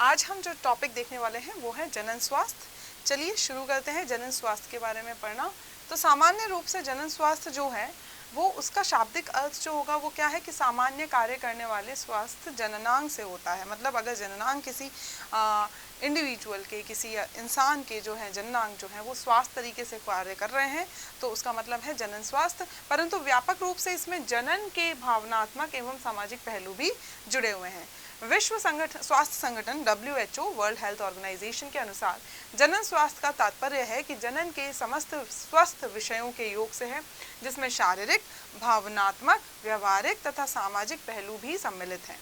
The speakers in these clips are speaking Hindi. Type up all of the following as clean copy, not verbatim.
आज हम जो टॉपिक देखने वाले हैं वो है जनन स्वास्थ्य। चलिए शुरू करते हैं जनन स्वास्थ्य के बारे में पढ़ना। तो सामान्य रूप से जनन स्वास्थ्य जो है वो उसका शाब्दिक अर्थ जो होगा वो क्या है कि सामान्य कार्य करने वाले स्वास्थ्य जननांग से होता है। मतलब अगर जननांग किसी इंडिविजुअल के, किसी इंसान के जो है जननांग जो है वो स्वास्थ्य तरीके से कार्य कर रहे हैं तो उसका मतलब है जनन स्वास्थ्य। परंतु व्यापक रूप से इसमें जनन के भावनात्मक एवं सामाजिक पहलू भी जुड़े हुए हैं। विश्व स्वास्थ्य संगठन WHO वर्ल्ड हेल्थ ऑर्गेनाइजेशन के अनुसार जनन स्वास्थ्य का तात्पर्य है कि जनन के समस्त स्वस्थ विषयों के योग से है, जिसमें शारीरिक, भावनात्मक, व्यवहारिक तथा सामाजिक पहलू भी सम्मिलित हैं।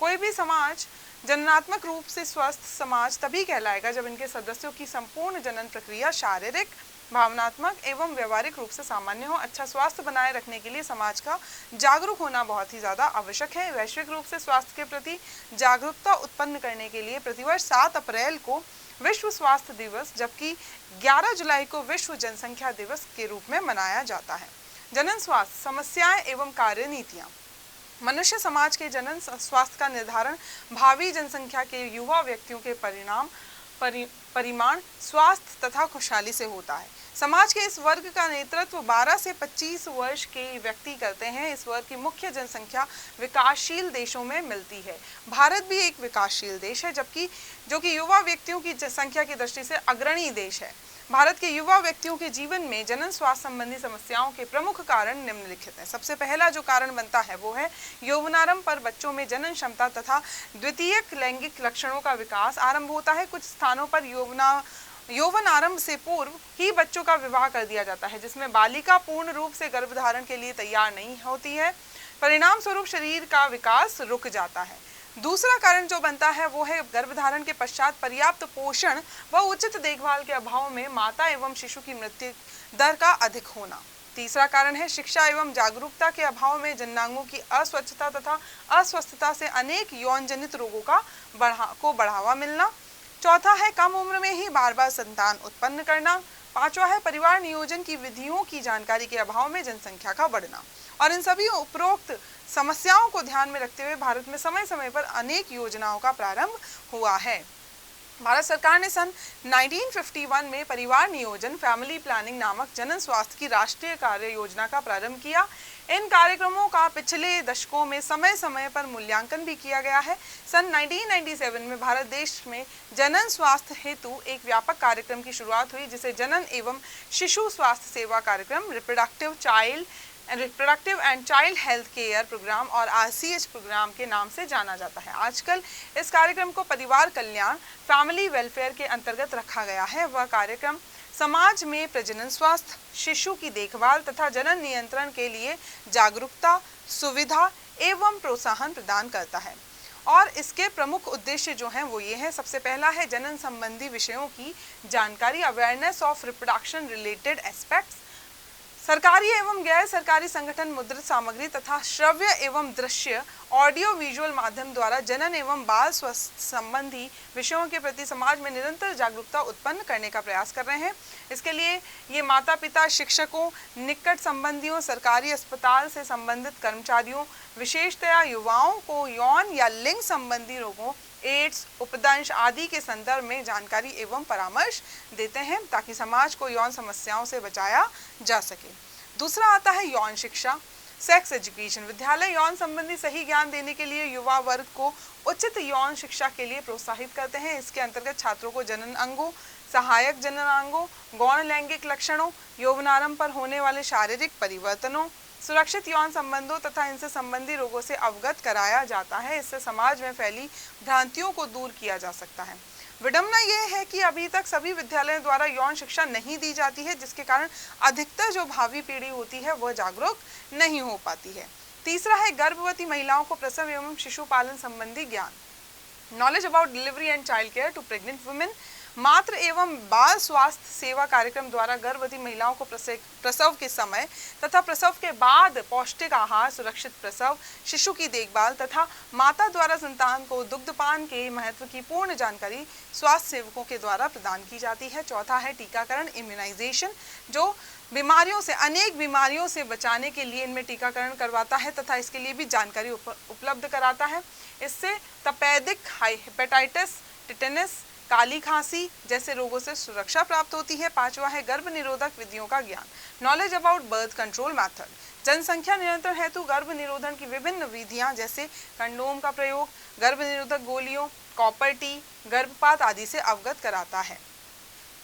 कोई भी समाज जननात्मक रूप से स्वस्थ समाज तभी कहलाएगा जब इनके सदस्यों की संपूर्ण जनन प्रक्रिया शारीरिक, भावनात्मक एवं व्यवहारिक रूप से सामान्य हो। अच्छा स्वास्थ्य बनाए रखने के लिए समाज का जागरूक होना बहुत ही ज़्यादा आवश्यक है। वैश्विक रूप से स्वास्थ्य के प्रति जागरूकता उत्पन्न करने के लिए प्रतिवर्ष 7 अप्रैल को विश्व स्वास्थ्य दिवस जबकि 11 जुलाई को विश्व जनसंख्या दिवस के रूप में मनाया जाता है। जनन स्वास्थ्य समस्याएं एवं कार्यनीतियाँ। मनुष्य समाज के जनन स्वास्थ्य का निर्धारण भावी जनसंख्या के युवा व्यक्तियों के परिमाण, स्वास्थ्य तथा खुशहाली से होता है। समाज के इस वर्ग का नेतृत्व 12 से 25 वर्ष के व्यक्ति करते हैं। इस वर्ग की मुख्य जनसंख्या विकासशील देशों में मिलती है। भारत भी एक विकासशील देश है जबकि जो कि युवा व्यक्तियों की संख्या की दृष्टि से अग्रणी देश है। भारत के युवा व्यक्तियों के जीवन में जनन स्वास्थ्य संबंधी समस्याओं के प्रमुख कारण निम्नलिखित हैं। सबसे पहला जो कारण बनता है वो है यौवनारंभ पर बच्चों में जनन क्षमता तथा द्वितीयक लैंगिक लक्षणों का विकास आरंभ होता है। कुछ स्थानों पर यौवन आरंभ से पूर्व ही बच्चों का विवाह कर दिया जाता है, जिसमें बालिका पूर्ण रूप से गर्भधारण के लिए तैयार नहीं होती है। परिणाम स्वरूप शरीर का विकास रुक जाता है। दूसरा कारण जो बनता है वो है गर्भधारण के पश्चात पर्याप्त पोषण व उचित देखभाल के अभाव में माता एवं शिशु की मृत्यु दर का अधिक होना। तीसरा कारण है शिक्षा एवं जागरूकता के अभाव में जननांगों की अस्वच्छता तथा अस्वस्थता से अनेक यौन जनित रोगों को बढ़ावा मिलना। चौथा है कम उम्र में ही बार बार संतान उत्पन्न करना। पांचवा है परिवार नियोजन की विधियों की जानकारी के अभाव में जनसंख्या का बढ़ना। और इन सभी उपरोक्त समस्याओं को ध्यान में रखते हुए भारत में समय समय पर अनेक योजनाओं का प्रारंभ हुआ है। भारत सरकार ने सन 1951 में परिवार नियोजन फैमिली प्लानिंग नामक जनन स्वास्थ्य की राष्ट्रीय कार्य योजना का प्रारंभ किया। इन कार्यक्रमों का पिछले दशकों में समय समय पर मूल्यांकन भी किया गया है। सन 1997 में भारत देश में जनन स्वास्थ्य हेतु एक व्यापक कार्यक्रम की शुरुआत हुई, जिसे जनन एवं शिशु स्वास्थ्य सेवा कार्यक्रम reproductive and child health care programme और RCH प्रोग्राम के नाम से जाना जाता है। आजकल इस कार्यक्रम को परिवार कल्याण फैमिली वेलफेयर के अंतर्गत रखा गया है। वह कार्यक्रम समाज में प्रजनन स्वास्थ्य, शिशु की देखभाल तथा जनन नियंत्रण के लिए जागरूकता, सुविधा एवं प्रोत्साहन प्रदान करता है। और इसके प्रमुख उद्देश्य जो हैं वो ये हैं। सबसे पहला है जनन संबंधी विषयों की जानकारी, awareness of reproduction related aspects. सरकारी एवं गैर सरकारी संगठन मुद्रित सामग्री तथा श्रव्य एवं दृश्य ऑडियो विजुअल माध्यम द्वारा जनन एवं बाल स्वास्थ्य संबंधी विषयों के प्रति समाज में निरंतर जागरूकता उत्पन्न करने का प्रयास कर रहे हैं। इसके लिए ये माता पिता, शिक्षकों, निकट संबंधियों, सरकारी अस्पताल से संबंधित कर्मचारियों, विशेषतया युवाओं को यौन या लिंग संबंधी रोगों, एड्स, उपदंश आदि के संदर्भ में जानकारी एवं परामर्श देते हैं ताकि समाज को यौन समस्याओं से बचाया जा सके। दूसरा आता है यौन शिक्षा, सेक्स एजुकेशन। विद्यालय यौन संबंधी सही ज्ञान देने के लिए युवा वर्ग को उचित यौन शिक्षा के लिए प्रोत्साहित करते हैं। इसके अंतर्गत छात्रों को जनन अंगों, सहायक जननांगों, गौण लैंगिक लक्षणों, यौवनारंभ पर होने वाले शारीरिक परिवर्तनों, सुरक्षित यौन संबंधों तथा इनसे संबंधी रोगों से अवगत कराया जाता है। इससे समाज में फैली भ्रांतियों को दूर किया जा सकता है। विडंबना यह है कि अभी तक सभी विद्यालयों द्वारा यौन शिक्षा नहीं दी जाती है, जिसके कारण अधिकतर जो भावी पीढ़ी होती है वह जागरूक नहीं हो पाती है। तीसरा है गर्भवती महिलाओं को प्रसव एवं शिशु पालन संबंधी ज्ञान, knowledge about delivery and child care to pregnant women. मातृ एवं बाल स्वास्थ्य सेवा कार्यक्रम द्वारा गर्भवती महिलाओं को प्रसव के समय तथा प्रसव के बाद पौष्टिक आहार, सुरक्षित प्रसव, शिशु की देखभाल तथा माता द्वारा संतान को दुग्धपान के महत्व की पूर्ण जानकारी स्वास्थ्य सेवकों के द्वारा प्रदान की जाती है। चौथा है टीकाकरण, इम्यूनाइजेशन, जो अनेक बीमारियों से बचाने के लिए इनमें टीकाकरण करवाता है तथा इसके लिए भी जानकारी उपलब्ध कराता है। इससे तपेदिक हेपेटाइटिस, टिटेनस, काली खांसी जैसे रोगों से सुरक्षा प्राप्त होती है। 5वां है गर्भ निरोधक विधियों का ज्ञान, knowledge about birth control method. जनसंख्या नियंत्रण हेतु गर्भ निरोधन की विभिन्न विधियां जैसे कंडोम का प्रयोग, गर्भ निरोधक गोलियों, कॉपर टी, गर्भपात आदि से अवगत कराता है।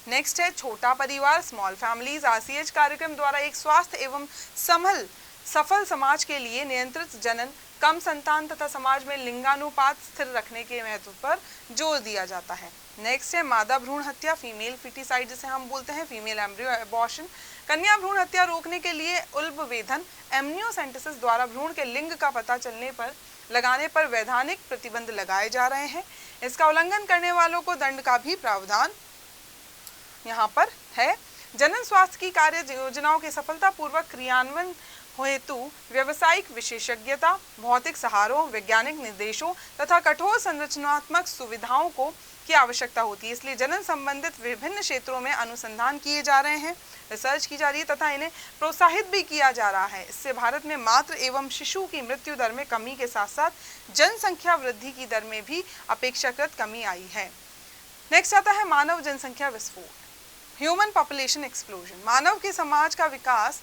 नेक्स्ट है छोटा परिवार, स्मॉल फैमिलीज। आरसीएच कार्यक्रम द्वारा एक स्वास्थ्य एवं सफल समाज के लिए नियंत्रित जनन, कम संतान तथा समाज में लिंगानुपात स्थिर रखने के महत्व पर जोर दिया जाता है। नेक्स्ट है मादा भ्रूण हत्या, फीमेल फिटिसाइड जिसे हम बोलते हैं, फीमेल एम्ब्रियो एबॉर्शन। कन्या भ्रूण हत्या रोकने के लिए उल्ब वेधन, एमनियोसेंटेसिस द्वारा भ्रूण के लिंग का पता लगाने पर वैधानिक प्रतिबंध लगाए जा रहे हैं। इसका उल्लंघन करने वालों को दंड का भी प्रावधान यहाँ पर है। जनन स्वास्थ्य की कार्य योजनाओं के सफलतापूर्वक क्रियान्वयन हेतु व्यावसायिक विशेषज्ञता, भौतिक सहारों, वैज्ञानिक निर्देशों तथा कठोर संरचनात्मक सुविधाओं की आवश्यकता होती है। इसलिए जनन संबंधित विभिन्न क्षेत्रों में अनुसंधान किए जा रहे हैं, रिसर्च की जा रही है तथा इन्हें प्रोत्साहित भी किया जा रहा है। इससे भारत में मातृ एवं शिशु की मृत्यु दर में कमी के साथ साथ जनसंख्या वृद्धि की दर में भी अपेक्षाकृत कमी आई है। नेक्स्ट आता है मानव जनसंख्या विस्फोट, ह्यूमन पॉपुलेशन एक्सप्लोजन। मानव के समाज का विकास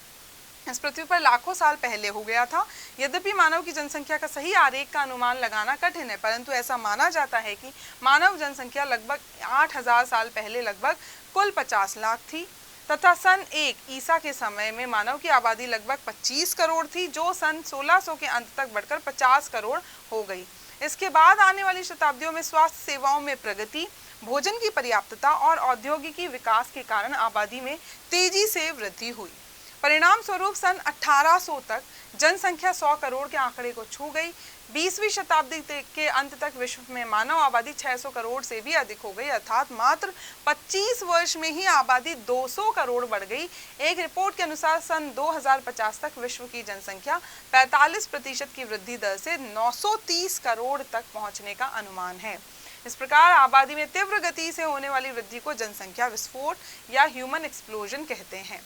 इस पृथ्वी पर लाखों साल पहले हो गया था। यद्यपि मानव की जनसंख्या का सही आरेख का अनुमान लगाना कठिन है, परंतु ऐसा माना जाता है कि मानव जनसंख्या लगभग 8000 साल पहले लगभग कुल 50 लाख थी तथा सन 1 ईसा के समय में मानव की आबादी लगभग 25 करोड़ थी, जो सन 1600 के अंत तक बढ़कर 50 करोड़ हो गई। इसके बाद आने वाली शताब्दियों में स्वास्थ्य सेवाओं में प्रगति, भोजन की पर्याप्तता और औद्योगिकी विकास के कारण आबादी में तेजी से वृद्धि हुई। परिणाम स्वरूप सन 1800 तक जनसंख्या 100 करोड़ के आंकड़े को छू गई। 20वीं शताब्दी के अंत तक विश्व में मानव आबादी 600 करोड़ से भी अधिक हो गई, अर्थात मात्र 25 वर्ष में ही आबादी 200 करोड़ बढ़ गई। एक रिपोर्ट के अनुसार सन 2050 तक विश्व की जनसंख्या 45% की वृद्धि दर से 930 करोड़ तक पहुंचने का अनुमान है। इस प्रकार आबादी में तीव्र गति से होने वाली वृद्धि को जनसंख्या विस्फोट या ह्यूमन एक्सप्लोजन कहते हैं।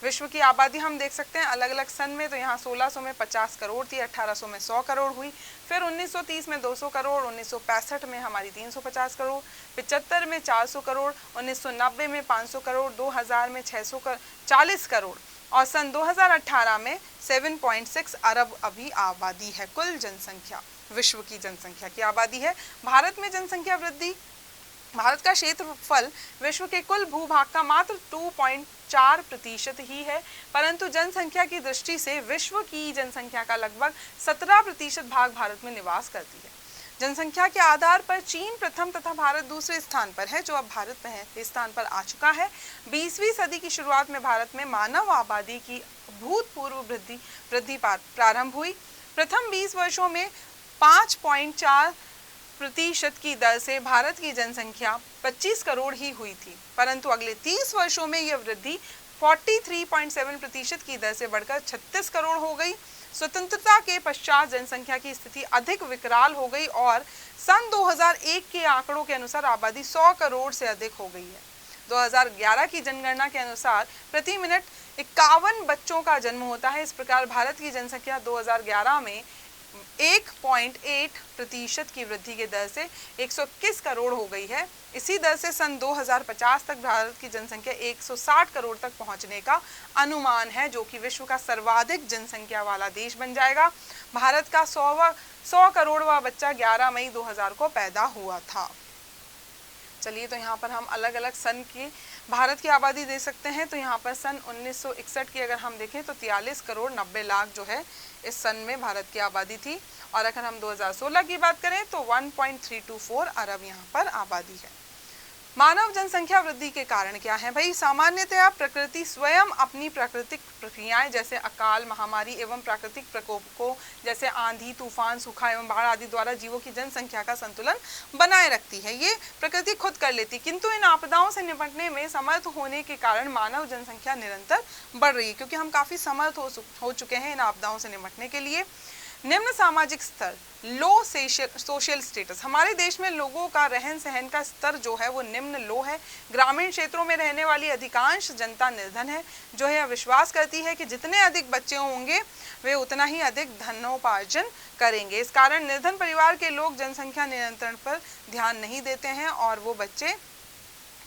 विश्व की आबादी हम देख सकते हैं अलग अलग सन में, तो यहाँ 1600 में 50 करोड़ थी, 1800 में 100 करोड़ हुई, फिर 1930 में 200 करोड़, 1965 में हमारी 350 करोड़, 75 में 400 करोड़, 1990 में 500 करोड़, 2000 में 640 करोड़ और सन 2018 में 7.6 अरब अभी आबादी है। कुल जनसंख्या विश्व की जनसंख्या की आबादी है। भारत में जनसंख्या वृद्धि, भारत का क्षेत्रफल विश्व के कुल भूभाग का मात्र 2.4% ही है, परंतु जनसंख्या की दृष्टि से विश्व की जनसंख्या का लगभग 17% भाग भारत में निवास करती है। जनसंख्या के आधार पर चीन प्रथम तथा भारत दूसरे स्थान पर है, जो अब भारत पहले स्थान पर आ चुका है। 20वीं सदी की शुरुआत में भारत में मानव आबादी की भूतपूर्व वृद्धि प्रारंभ हुई। प्रथम 20 वर्षों में 5.4% की दर से भारत की जनसंख्या 25 करोड़ ही हुई थी, परंतु अगले 30 वर्षों में यह वृद्धि 43.7% की दर से बढ़कर 36 करोड़ हो गई। स्वतंत्रता के पश्चात जनसंख्या की स्थिति अधिक विकराल हो गई और सन 2001 के आंकड़ों के अनुसार आबादी 100 करोड़ से अधिक हो गई है। 2011 की जनगणना के अनुसार प्रति मिनट 51 बच्चों का जन्म होता है। इस प्रकार भारत की जनसंख्या 2011 में 1.8% की वृद्धि के दर से 121 करोड़ हो गई है। इसी दर से सन 2050 तक भारत की जनसंख्या 160 करोड़ तक पहुंचने का अनुमान है, जो कि विश्व का सर्वाधिक जनसंख्या वाला देश बन जाएगा। भारत का 100 करोड़वां बच्चा 11 मई 2000 को पैदा हुआ था। चलिए, तो यहाँ पर हम अलग अलग सन की भारत की आबादी दे सकते हैं। तो यहाँ पर सन 1961 की अगर हम देखें तो 43 करोड़ 90 लाख जो है इस सन में भारत की आबादी थी, और अगर हम 2016 की बात करें तो 1.324 अरब यहाँ पर आबादी है। मानव जनसंख्या वृद्धि के कारण क्या है भाई? सामान्यतया प्रकृति स्वयं अपनी प्राकृतिक प्रक्रियाएं जैसे अकाल, महामारी एवं प्राकृतिक प्रकोपों जैसे आंधी, तूफान, सूखा एवं बाढ़ आदि द्वारा जीवों की जनसंख्या का संतुलन बनाए रखती है। ये प्रकृति खुद कर लेती, किंतु इन आपदाओं से निपटने में समर्थ होने के कारण मानव जनसंख्या निरंतर बढ़ रही है, क्योंकि हम काफी समर्थ हो चुके हैं इन आपदाओं से निपटने के लिए। निम्न सामाजिक स्तर, लो सोशल स्टेटस। हमारे देश में लोगों का रहन सहन का स्तर जो है वो निम्न लो है। ग्रामीण क्षेत्रों में रहने वाली अधिकांश जनता निर्धन है, जो है विश्वास करती है कि जितने अधिक बच्चे होंगे वे उतना ही अधिक धनोपार्जन करेंगे। इस कारण निर्धन परिवार के लोग जनसंख्या नियंत्रण पर ध्यान नहीं देते हैं और वो बच्चे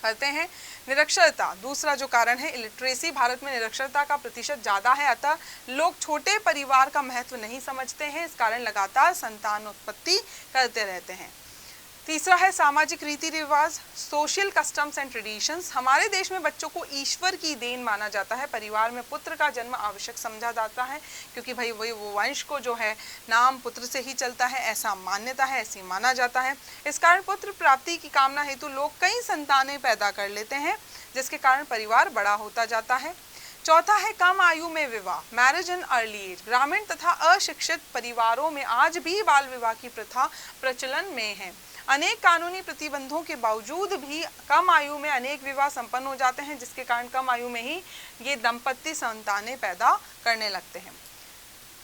करते हैं। निरक्षरता दूसरा जो कारण है, इलिटरेसी। भारत में निरक्षरता का प्रतिशत ज़्यादा है, अतः लोग छोटे परिवार का महत्व नहीं समझते हैं। इस कारण लगातार संतान उत्पत्ति करते रहते हैं। तीसरा है सामाजिक रीति रिवाज, सोशल कस्टम्स एंड ट्रेडिशंस। हमारे देश में बच्चों को ईश्वर की देन माना जाता है। परिवार में पुत्र का जन्म आवश्यक समझा जाता है, क्योंकि भाई वही वो वंश को जो है नाम पुत्र से ही चलता है, ऐसा मान्यता है, ऐसी माना जाता है। इस कारण पुत्र प्राप्ति की कामना हेतु लोग कई संतानें पैदा कर लेते हैं, जिसके कारण परिवार बड़ा होता जाता है। चौथा है कम आयु में विवाह, मैरिज इन अर्ली एज। ग्रामीण तथा अशिक्षित परिवारों में आज भी बाल विवाह की प्रथा प्रचलन में है। अनेक कानूनी प्रतिबंधों के बावजूद भी कम आयु में अनेक विवाह संपन्न हो जाते हैं, जिसके कारण कम आयु में ही ये दंपत्ति संतानें पैदा करने लगते हैं।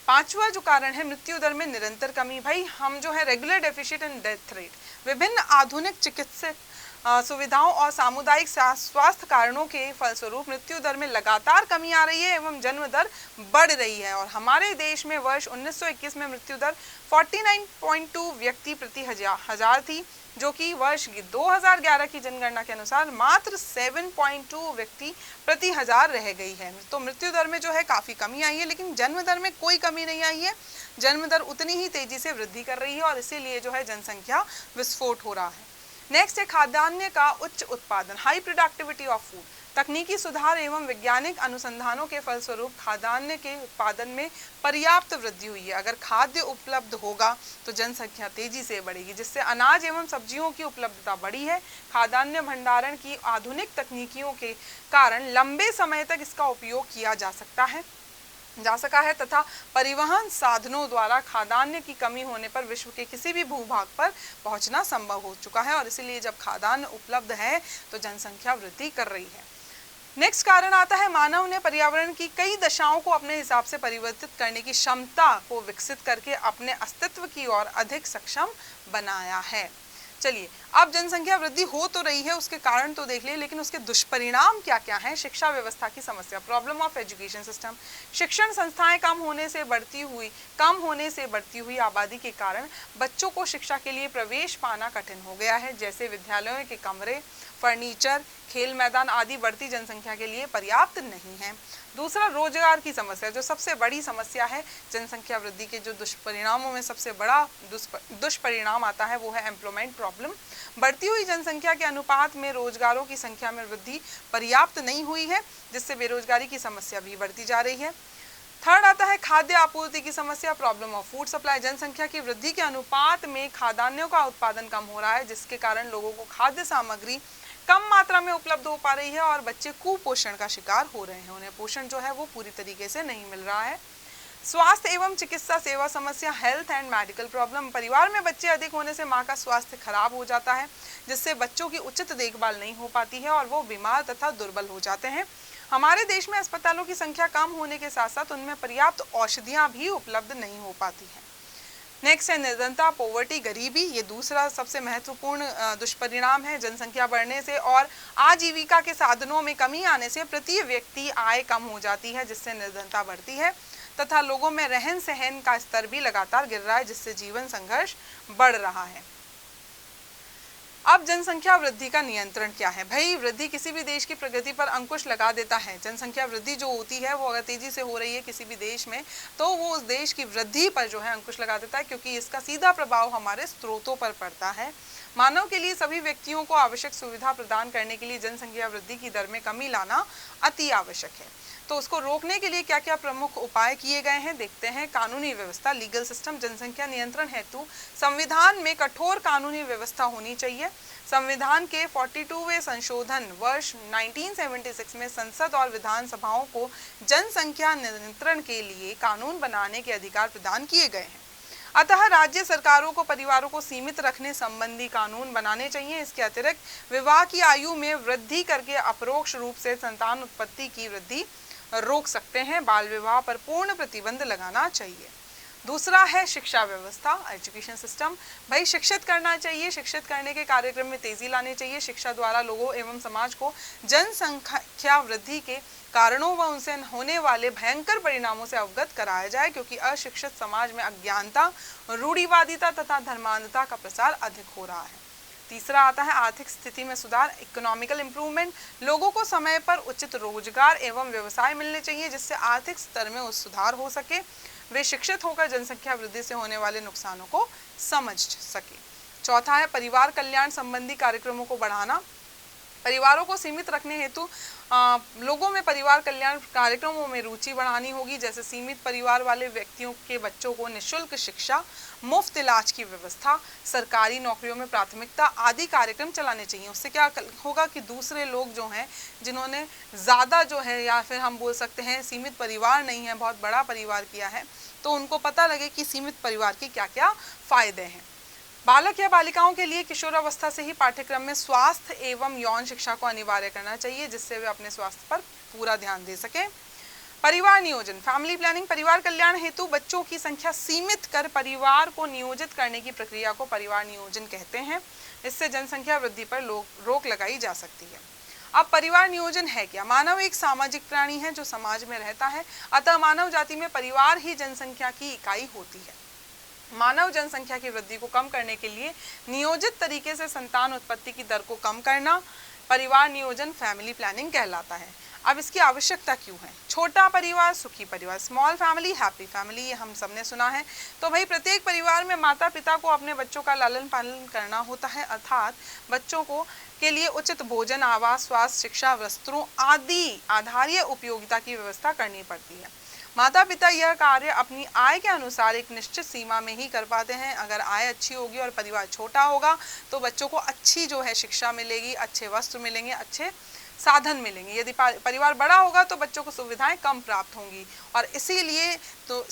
पांचवा जो कारण है मृत्यु दर में निरंतर कमी। भाई हम जो है regular deficit in death rate, विभिन्न आधुनिक चिकित्सक सुविधाओं और सामुदायिक स्वास्थ्य कारणों के फलस्वरूप मृत्यु दर में लगातार कमी आ रही है एवं जन्म दर बढ़ रही है। और हमारे देश में वर्ष 1921 में मृत्यु दर 49.2 व्यक्ति प्रति हजार थी, जो कि वर्ष 2011 की जनगणना के अनुसार मात्र 7.2 व्यक्ति प्रति हजार रह गई है। तो मृत्यु दर में जो है काफ़ी कमी आई है, लेकिन जन्म दर में कोई कमी नहीं आई है। जन्म दर उतनी ही तेजी से वृद्धि कर रही है और इसीलिए जो है जनसंख्या विस्फोट हो रहा है। नेक्स्ट है खाद्यान्न का उच्च उत्पादन, हाई प्रोडक्टिविटी ऑफ फूड। तकनीकी सुधार एवं वैज्ञानिक अनुसंधानों के फलस्वरूप खाद्यान्न के उत्पादन में पर्याप्त वृद्धि हुई है। अगर खाद्य उपलब्ध होगा तो जनसंख्या तेजी से बढ़ेगी, जिससे अनाज एवं सब्जियों की उपलब्धता बढ़ी है। खाद्यान्न भंडारण की आधुनिक तकनीकियों के कारण लंबे समय तक इसका उपयोग किया जा सका है तथा परिवहन साधनों द्वारा खाद्यान्न की कमी होने पर विश्व के किसी भी भूभाग पर पहुंचना संभव हो चुका है और इसीलिए जब खाद्यान्न उपलब्ध है तो जनसंख्या वृद्धि कर रही है। नेक्स्ट कारण आता है मानव ने पर्यावरण की कई दशाओं को अपने हिसाब से परिवर्तित करने की क्षमता को विकसित करके अपने अस्तित्व की ओर अधिक सक्षम बनाया है। चलिए अब जनसंख्या वृद्धि हो तो रही है, उसके कारण तो देख लिए, लेकिन उसके दुष्परिणाम क्या क्या हैं। शिक्षा व्यवस्था की समस्या, प्रॉब्लम ऑफ एजुकेशन सिस्टम। शिक्षण संस्थाएं कम होने से बढ़ती हुई आबादी के कारण बच्चों को शिक्षा के लिए प्रवेश पाना कठिन हो गया है। जैसे विद्यालयों के कमरे, फर्नीचर, खेल मैदान आदि बढ़ती जनसंख्या के लिए पर्याप्त नहीं है। दूसरा रोजगार की समस्या, जो सबसे बड़ी समस्या है जनसंख्या वृद्धि के जो दुष्परिणामों में सबसे बड़ा दुष्परिणाम आता है वो है एम्प्लॉयमेंट प्रॉब्लम। बढ़ती हुई जनसंख्या के अनुपात में रोजगारों की संख्या में वृद्धि पर्याप्त नहीं हुई है, जिससे बेरोजगारी की समस्या भी बढ़ती जा रही है। थर्ड आता है खाद्य आपूर्ति की समस्या, प्रॉब्लम ऑफ फूड सप्लाई। जनसंख्या की वृद्धि के अनुपात में खाद्यान्नों का उत्पादन कम हो रहा है, जिसके कारण लोगों को खाद्य सामग्री कम मात्रा में उपलब्ध हो पा रही है और बच्चे कुपोषण का शिकार हो रहे हैं। उन्हें पोषण जो है वो पूरी तरीके से नहीं मिल रहा है। स्वास्थ्य एवं चिकित्सा सेवा समस्या, हेल्थ एंड मेडिकल प्रॉब्लम। परिवार में बच्चे अधिक होने से माँ का स्वास्थ्य खराब हो जाता है, जिससे बच्चों की उचित देखभाल नहीं हो पाती है और वो बीमार तथा दुर्बल हो जाते हैं। हमारे देश में अस्पतालों की संख्या कम होने के साथ साथ उनमें पर्याप्त औषधियाँ भी उपलब्ध नहीं हो पाती हैं। नेक्स्ट है निर्धनता, पोवर्टी, गरीबी। ये दूसरा सबसे महत्वपूर्ण दुष्परिणाम है। जनसंख्या बढ़ने से और आजीविका के साधनों में कमी आने से प्रति व्यक्ति आय कम हो जाती है, जिससे निर्धनता बढ़ती है तथा लोगों में रहन सहन का स्तर भी लगातार गिर रहा है, जिससे जीवन संघर्ष बढ़ रहा है। अब जनसंख्या वृद्धि का नियंत्रण क्या है। भाई वृद्धि किसी भी देश की प्रगति पर अंकुश लगा देता है। जनसंख्या वृद्धि जो होती है वो अगर तेजी से हो रही है किसी भी देश में तो वो उस देश की वृद्धि पर जो है अंकुश लगा देता है, क्योंकि इसका सीधा प्रभाव हमारे स्रोतों पर पड़ता है। मानव के लिए सभी व्यक्तियों को आवश्यक सुविधा प्रदान करने के लिए जनसंख्या वृद्धि की दर में कमी लाना अति आवश्यक है। तो उसको रोकने के लिए क्या क्या प्रमुख उपाय किए गए हैं देखते हैं। कानूनी व्यवस्था, लीगल सिस्टम। जनसंख्या नियंत्रण हेतु संविधान में कठोर कानूनी व्यवस्था होनी चाहिए। संविधान के 42वें संशोधन वर्ष 1976 में संसद और विधानसभाओं को जनसंख्या नियंत्रण के लिए कानून बनाने के अधिकार प्रदान किए गए हैं। अतः राज्य सरकारों को परिवारों को सीमित रखने संबंधी कानून बनाने चाहिए। इसके अतिरिक्त विवाह की आयु में वृद्धि करके अपरोक्ष रूप से संतान उत्पत्ति की वृद्धि रोक सकते हैं। बाल विवाह पर पूर्ण प्रतिबंध लगाना चाहिए। दूसरा है शिक्षा व्यवस्था, एजुकेशन सिस्टम। भाई शिक्षित करना चाहिए, शिक्षित करने के कार्यक्रम में तेजी लानी चाहिए। शिक्षा द्वारा लोगों एवं समाज को जनसंख्या वृद्धि के कारणों व उनसे होने वाले भयंकर परिणामों से अवगत कराया जाए, क्योंकि अशिक्षित समाज में अज्ञानता, रूढ़िवादिता तथा धर्मांधता का प्रसार अधिक हो रहा है। तीसरा आता है आर्थिक स्थिति में सुधार, इकोनॉमिकल इम्प्रूवमेंट। लोगों को समय पर उचित रोजगार एवं व्यवसाय मिलने चाहिए, जिससे आर्थिक स्तर में सुधार हो सके, वे शिक्षित होकर जनसंख्या वृद्धि से होने वाले नुकसानों को समझ सके। चौथा है परिवार कल्याण संबंधी कार्यक्रमों को बढ़ाना। परिवारों को सीमित रखने हेतु लोगों में परिवार कल्याण कार्यक्रमों में रुचि बढ़ानी होगी, जैसे सीमित परिवार वाले व्यक्तियों के बच्चों को निःशुल्क शिक्षा, मुफ्त इलाज की व्यवस्था, सरकारी नौकरियों में प्राथमिकता आदि कार्यक्रम चलाने चाहिए। उससे क्या होगा कि दूसरे लोग जो हैं, जिन्होंने ज़्यादा जो है या फिर हम बोल सकते हैं सीमित परिवार नहीं है, बहुत बड़ा परिवार किया है, तो उनको पता लगे कि सीमित परिवार के क्या क्या फायदे हैं। बालक या बालिकाओं के लिए किशोरावस्था से ही पाठ्यक्रम में स्वास्थ्य एवं यौन शिक्षा को अनिवार्य करना चाहिए, जिससे वे अपने स्वास्थ्य पर पूरा ध्यान दे सकें। परिवार नियोजन, फैमिली प्लानिंग, परिवार कल्याण हेतु बच्चों की संख्या सीमित कर परिवार को नियोजित करने की प्रक्रिया को परिवार नियोजन कहते हैं। इससे जनसंख्या वृद्धि पर रोक लगाई जा सकती है। अब परिवार नियोजन है क्या? मानव एक सामाजिक प्राणी है जो समाज में रहता है, अतः मानव जाति में परिवार ही जनसंख्या की इकाई होती है। मानव जनसंख्या की वृद्धि को कम करने के लिए नियोजित तरीके से संतान उत्पत्ति की दर को कम करना परिवार नियोजन, फैमिली प्लानिंग कहलाता है। अब इसकी आवश्यकता क्यों है? छोटा परिवार सुखी परिवार, स्मॉल फैमिली हैप्पी फैमिली, ये हम सबने सुना है। तो भाई प्रत्येक परिवार में माता पिता को अपने बच्चों का लालन पालन करना होता है, अर्थात बच्चों को के लिए उचित भोजन, आवास, स्वास्थ्य, शिक्षा, वस्त्रों आदि आधारीय उपयोगिता की व्यवस्था करनी पड़ती है। माता पिता यह कार्य अपनी आय के अनुसार एक निश्चित सीमा में ही कर पाते हैं। अगर आय अच्छी होगी और परिवार छोटा होगा तो बच्चों को अच्छी जो है शिक्षा मिलेगी, अच्छे वस्त्र मिलेंगे, अच्छे साधन मिलेंगे। यदि परिवार बड़ा होगा तो बच्चों को सुविधाएं कम प्राप्त होंगी, और इसीलिए तो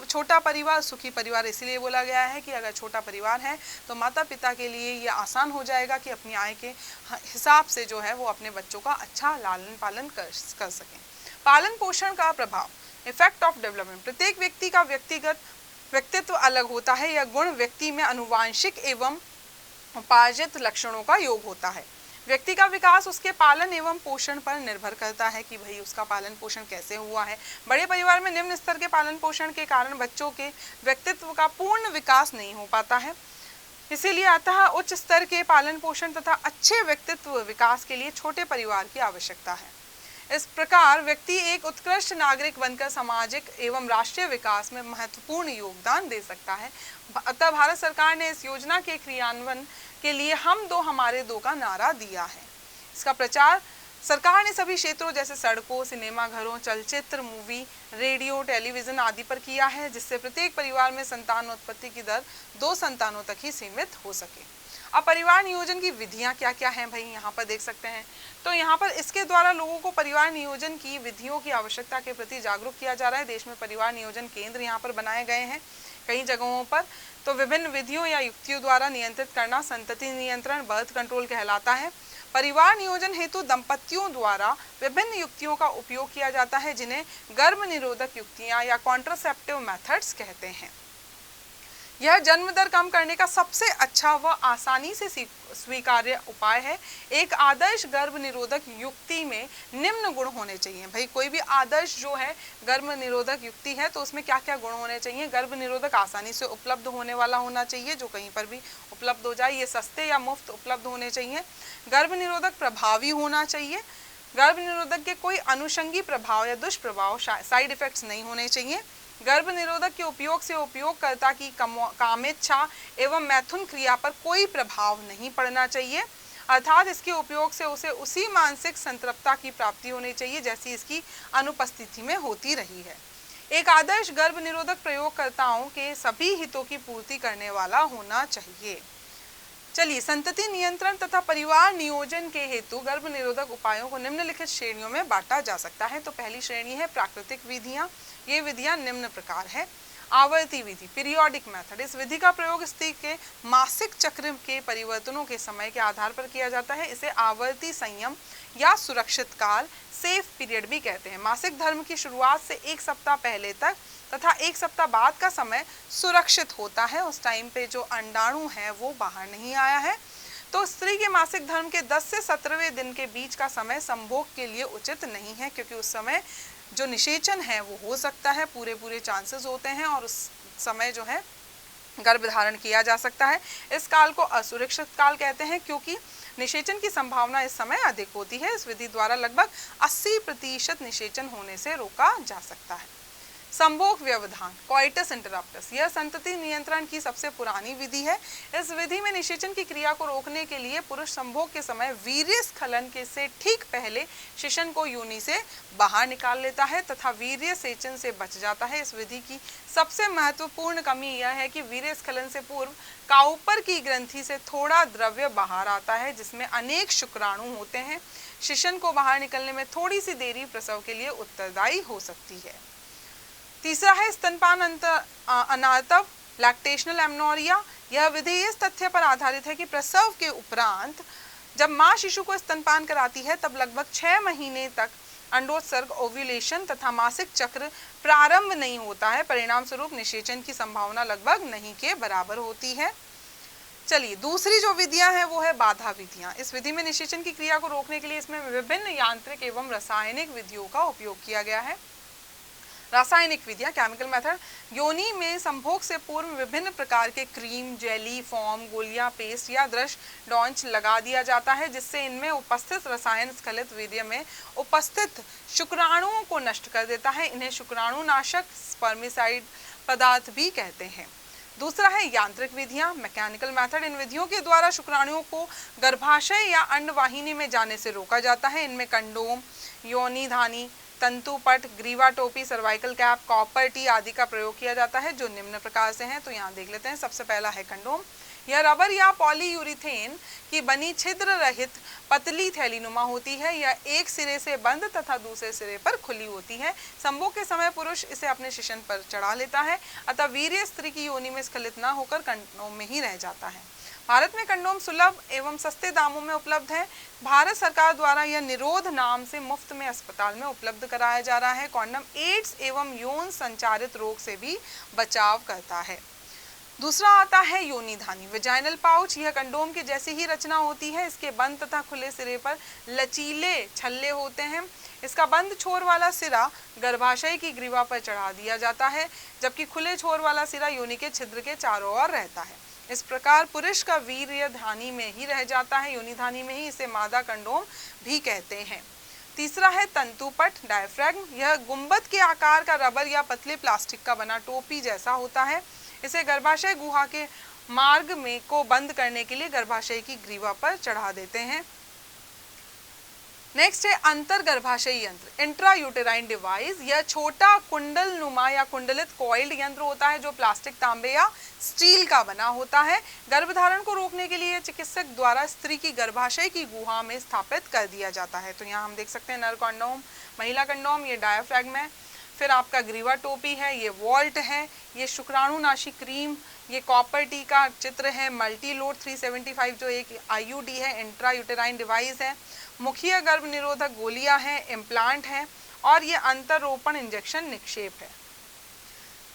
छोटा परिवार सुखी परिवार इसीलिए बोला गया है कि अगर छोटा परिवार है तो माता पिता के लिए ये आसान हो जाएगा कि अपनी आय के हिसाब से जो है वो अपने बच्चों का अच्छा लालन पालन कर सकें। पालन पोषण का प्रभाव, इफेक्ट ऑफ डेवलपमेंट, प्रत्येक व्यक्ति का व्यक्तित्व अलग होता है। यह गुण व्यक्ति में अनुवांशिक एवं उपार्जित लक्षणों का योग होता है। व्यक्ति का विकास उसके पालन एवं पोषण पर निर्भर करता है कि भाई उसका पालन पोषण कैसे हुआ है। बड़े परिवार में निम्न स्तर के पालन पोषण के कारण बच्चों के व्यक्तित्व का पूर्ण विकास नहीं हो पाता है। इसीलिए अतः उच्च स्तर के पालन पोषण तथा अच्छे व्यक्तित्व विकास के लिए छोटे परिवार की आवश्यकता है। इस प्रकार व्यक्ति एक उत्कृष्ट नागरिक बनकर सामाजिक एवं राष्ट्रीय विकास में महत्वपूर्ण योगदान दे सकता है। अतः भारत सरकार ने इस योजना के क्रियान्वयन के लिए हम दो हमारे दो का नारा दिया है। इसका प्रचार सरकार ने सभी क्षेत्रों जैसे सड़कों, सिनेमा घरों, चलचित्र, मूवी, रेडियो, टेलीविजन आदि पर किया है, जिससे प्रत्येक परिवार में संतान उत्पत्ति की दर 2 संतानों तक ही सीमित हो सके। अब परिवार नियोजन की विधियां क्या क्या हैं भाई, यहाँ पर देख सकते हैं। तो यहाँ पर इसके द्वारा लोगों को परिवार नियोजन की विधियों की आवश्यकता के प्रति जागरूक किया जा रहा है। देश में परिवार नियोजन केंद्र यहाँ पर बनाए गए हैं कई जगहों पर। तो विभिन्न विधियों या युक्तियों द्वारा नियंत्रित करना संतति नियंत्रण, बर्थ कंट्रोल कहलाता है। परिवार नियोजन हेतु दंपतियों द्वारा विभिन्न युक्तियों का उपयोग किया जाता है, जिन्हें गर्भ निरोधक युक्तियां या कॉन्ट्रासेप्टिव मेथड्स कहते हैं। यह जन्म दर कम करने का सबसे अच्छा व आसानी से स्वीकार्य उपाय है। एक आदर्श गर्भ निरोधक युक्ति में निम्न गुण होने चाहिए। भाई कोई भी आदर्श जो है गर्भ निरोधक युक्ति है तो उसमें क्या क्या गुण होने चाहिए? गर्भ निरोधक आसानी से उपलब्ध होने वाला होना चाहिए, जो कहीं पर भी उपलब्ध हो जाए। ये सस्ते या मुफ्त उपलब्ध होने चाहिए। गर्भ निरोधक प्रभावी होना चाहिए। गर्भ निरोधक के कोई अनुषंगी प्रभाव या दुष्प्रभाव, साइड इफेक्ट्स नहीं होने चाहिए। गर्भ निरोधक के उपयोग से उपयोगकर्ता की कामेच्छा एवं मैथुन क्रिया पर कोई प्रभाव नहीं पड़ना चाहिए, अर्थात इसके उपयोग से उसे उसी मानसिक संतृप्तता की प्राप्ति होनी चाहिए जैसी इसकी अनुपस्थिति में होती रही है। एक आदर्श गर्भ निरोधक प्रयोगकर्ताओं के सभी हितों की पूर्ति करने वाला होना चाहिए। चलिए, संतति नियंत्रण तथा परिवार नियोजन के हेतु गर्भ निरोधक उपायों को निम्नलिखित श्रेणियों में बांटा जा सकता है। तो पहली श्रेणी है प्राकृतिक विधियां। ये विधियां निम्न प्रकार है। आवर्ती विधि, पीरियोडिक मेथड, इस विधि का प्रयोग स्त्री के मासिक चक्र के परिवर्तनों के समय के आधार पर किया जाता है। इसे आवर्ती संयम या सुरक्षित काल, सेफ पीरियड भी कहते हैं। मासिक धर्म की शुरुआत से एक सप्ताह पहले तक तथा एक सप्ताह बाद का समय सुरक्षित होता है। उस टाइम पे जो अंडाणु है वो बाहर नहीं आया है। तो स्त्री के मासिक धर्म के 10 से 17वें दिन के बीच का समय संभोग के लिए उचित नहीं है, क्योंकि उस समय जो निषेचन है वो हो सकता है, पूरे चांसेस होते हैं और उस समय जो है गर्भ धारण किया जा सकता है। इस काल को असुरक्षित काल कहते हैं, क्योंकि निषेचन की संभावना इस समय अधिक होती है। इस विधि द्वारा लगभग 80% निषेचन होने से रोका जा सकता है। संभोग व्यवधान, कोइटस इंटरप्टस, यह संतति नियंत्रण की सबसे पुरानी विधि है। इस विधि में निषेचन की क्रिया को रोकने के लिए पुरुष संभोग के समय वीर्य स्खलन के से ठीक पहले शिशन को योनि से बाहर निकाल लेता है तथा वीर्य सेचन से बच जाता है। इस विधि की सबसे महत्वपूर्ण कमी यह है कि वीर्य स्खलन से पूर्व काउपर की ग्रंथि से थोड़ा द्रव्य बाहर आता है, जिसमें अनेक शुक्राणु होते हैं। शिशन को बाहर निकलने में थोड़ी सी देरी प्रसव के लिए उत्तरदायी हो सकती है। तीसरा है स्तनपान अनार्तव, लैक्टेशनल एमनोरिया। यह विधि इस तथ्य पर आधारित है कि प्रसव के उपरांत जब माँ शिशु को स्तनपान कराती है तब लगभग 6 महीने तक अंडोत्सर्ग, ओव्यूलेशन तथा मासिक चक्र प्रारंभ नहीं होता है। परिणाम स्वरूप निषेचन की संभावना लगभग नहीं के बराबर होती है। चलिए, दूसरी जो विधियां हैं वो है बाधा विधियां। इस विधि में निषेचन की क्रिया को रोकने के लिए इसमें विभिन्न यांत्रिक एवं रासायनिक विधियों का उपयोग किया गया है। रासायनिक विधियां, केमिकल मेथड, योनि में संभोग से पूर्व विभिन्न प्रकार के क्रीम, जेली, फॉर्म, गोलियां, पेस्ट या दृश डॉन्च लगा दिया जाता है, जिससे इनमें उपस्थित रसायन स्खलित वीर्य में उपस्थित शुक्राणुओं को नष्ट कर देता है। इन्हें शुक्राणुनाशक, स्पर्मिसाइड पदार्थ भी कहते हैं। दूसरा है यांत्रिक विधियां, मैकेनिकल मेथड। इन विधियों के द्वारा शुक्राणुओं को गर्भाशय या अंडवाहिनी में जाने से रोका जाता है। इनमें कंडोम, योनि धानी, तंतुपट, ग्रीवा टोपी, सर्वाइकल कैप, कॉपर टी आदि का प्रयोग किया जाता है, जो निम्न प्रकार से हैं। तो यहाँ देख लेते हैं। सबसे पहला है कंडोम। यह रबर या पॉलीयूरिथेन की बनी छिद्र रहित पतली थैलीनुमा होती है। यह एक सिरे से बंद तथा दूसरे सिरे पर खुली होती है। संभोग के समय पुरुष इसे अपने शिशन पर चढ़ा लेता है, अतः वीर्य स्त्री की योनि में स्खलित न होकर कंडोम में ही रह जाता है। भारत में कंडोम सुलभ एवं सस्ते दामों में उपलब्ध है। भारत सरकार द्वारा यह निरोध नाम से मुफ्त में अस्पताल में उपलब्ध कराया जा रहा है। कॉन्डम एड्स एवं यौन संचारित रोग से भी बचाव करता है। दूसरा आता है योनि धानी, वेजाइनल पाउच। यह कंडोम की जैसी ही रचना होती है। इसके बंद तथा खुले सिरे पर लचीले छल्ले होते हैं। इसका बंद छोर वाला सिरा गर्भाशय की ग्रीवा पर चढ़ा दिया जाता है, जबकि खुले छोर वाला सिरा योनि के छिद्र के चारों ओर रहता है। इस प्रकार पुरुष का वीर्य धानी में ही रह जाता है, योनि धानी में ही। इसे मादा कंडोम भी कहते हैं। तीसरा है तंतुपट, डायफ्रैगम। यह गुंबद के आकार का रबर या पतले प्लास्टिक का बना टोपी जैसा होता है। इसे गर्भाशय गुहा के मार्ग में को बंद करने के लिए गर्भाशय की ग्रीवा पर चढ़ा देते हैं। नेक्स्ट है अंतर गर्भाशयी यंत्र, इंट्रा यूटेराइन डिवाइस। यह छोटा कुंडल नुमा या कुंडलित कॉइल्ड यंत्र होता है, जो प्लास्टिक, तांबे या स्टील का बना होता है। गर्भधारण को रोकने के लिए चिकित्सक द्वारा स्त्री की गर्भाशय की गुहा में स्थापित कर दिया जाता है। तो यहाँ हम देख सकते हैं नर कंडोम, महिला कंडोम, ये डायफ्रैगम है। फिर आपका ग्रीवा टोपी है, ये वॉल्ट है, ये शुक्राणुनाशी क्रीम, ये कॉपर टी का चित्र है, मल्टी लोड 375 जो एक आईयूडी है, इंट्रा यूटेराइन डिवाइस है, मुखीय गर्भ निरोधक गोलियां हैं, इम्प्लांट है, और ये अंतरोपण इंजेक्शन निक्षेप है।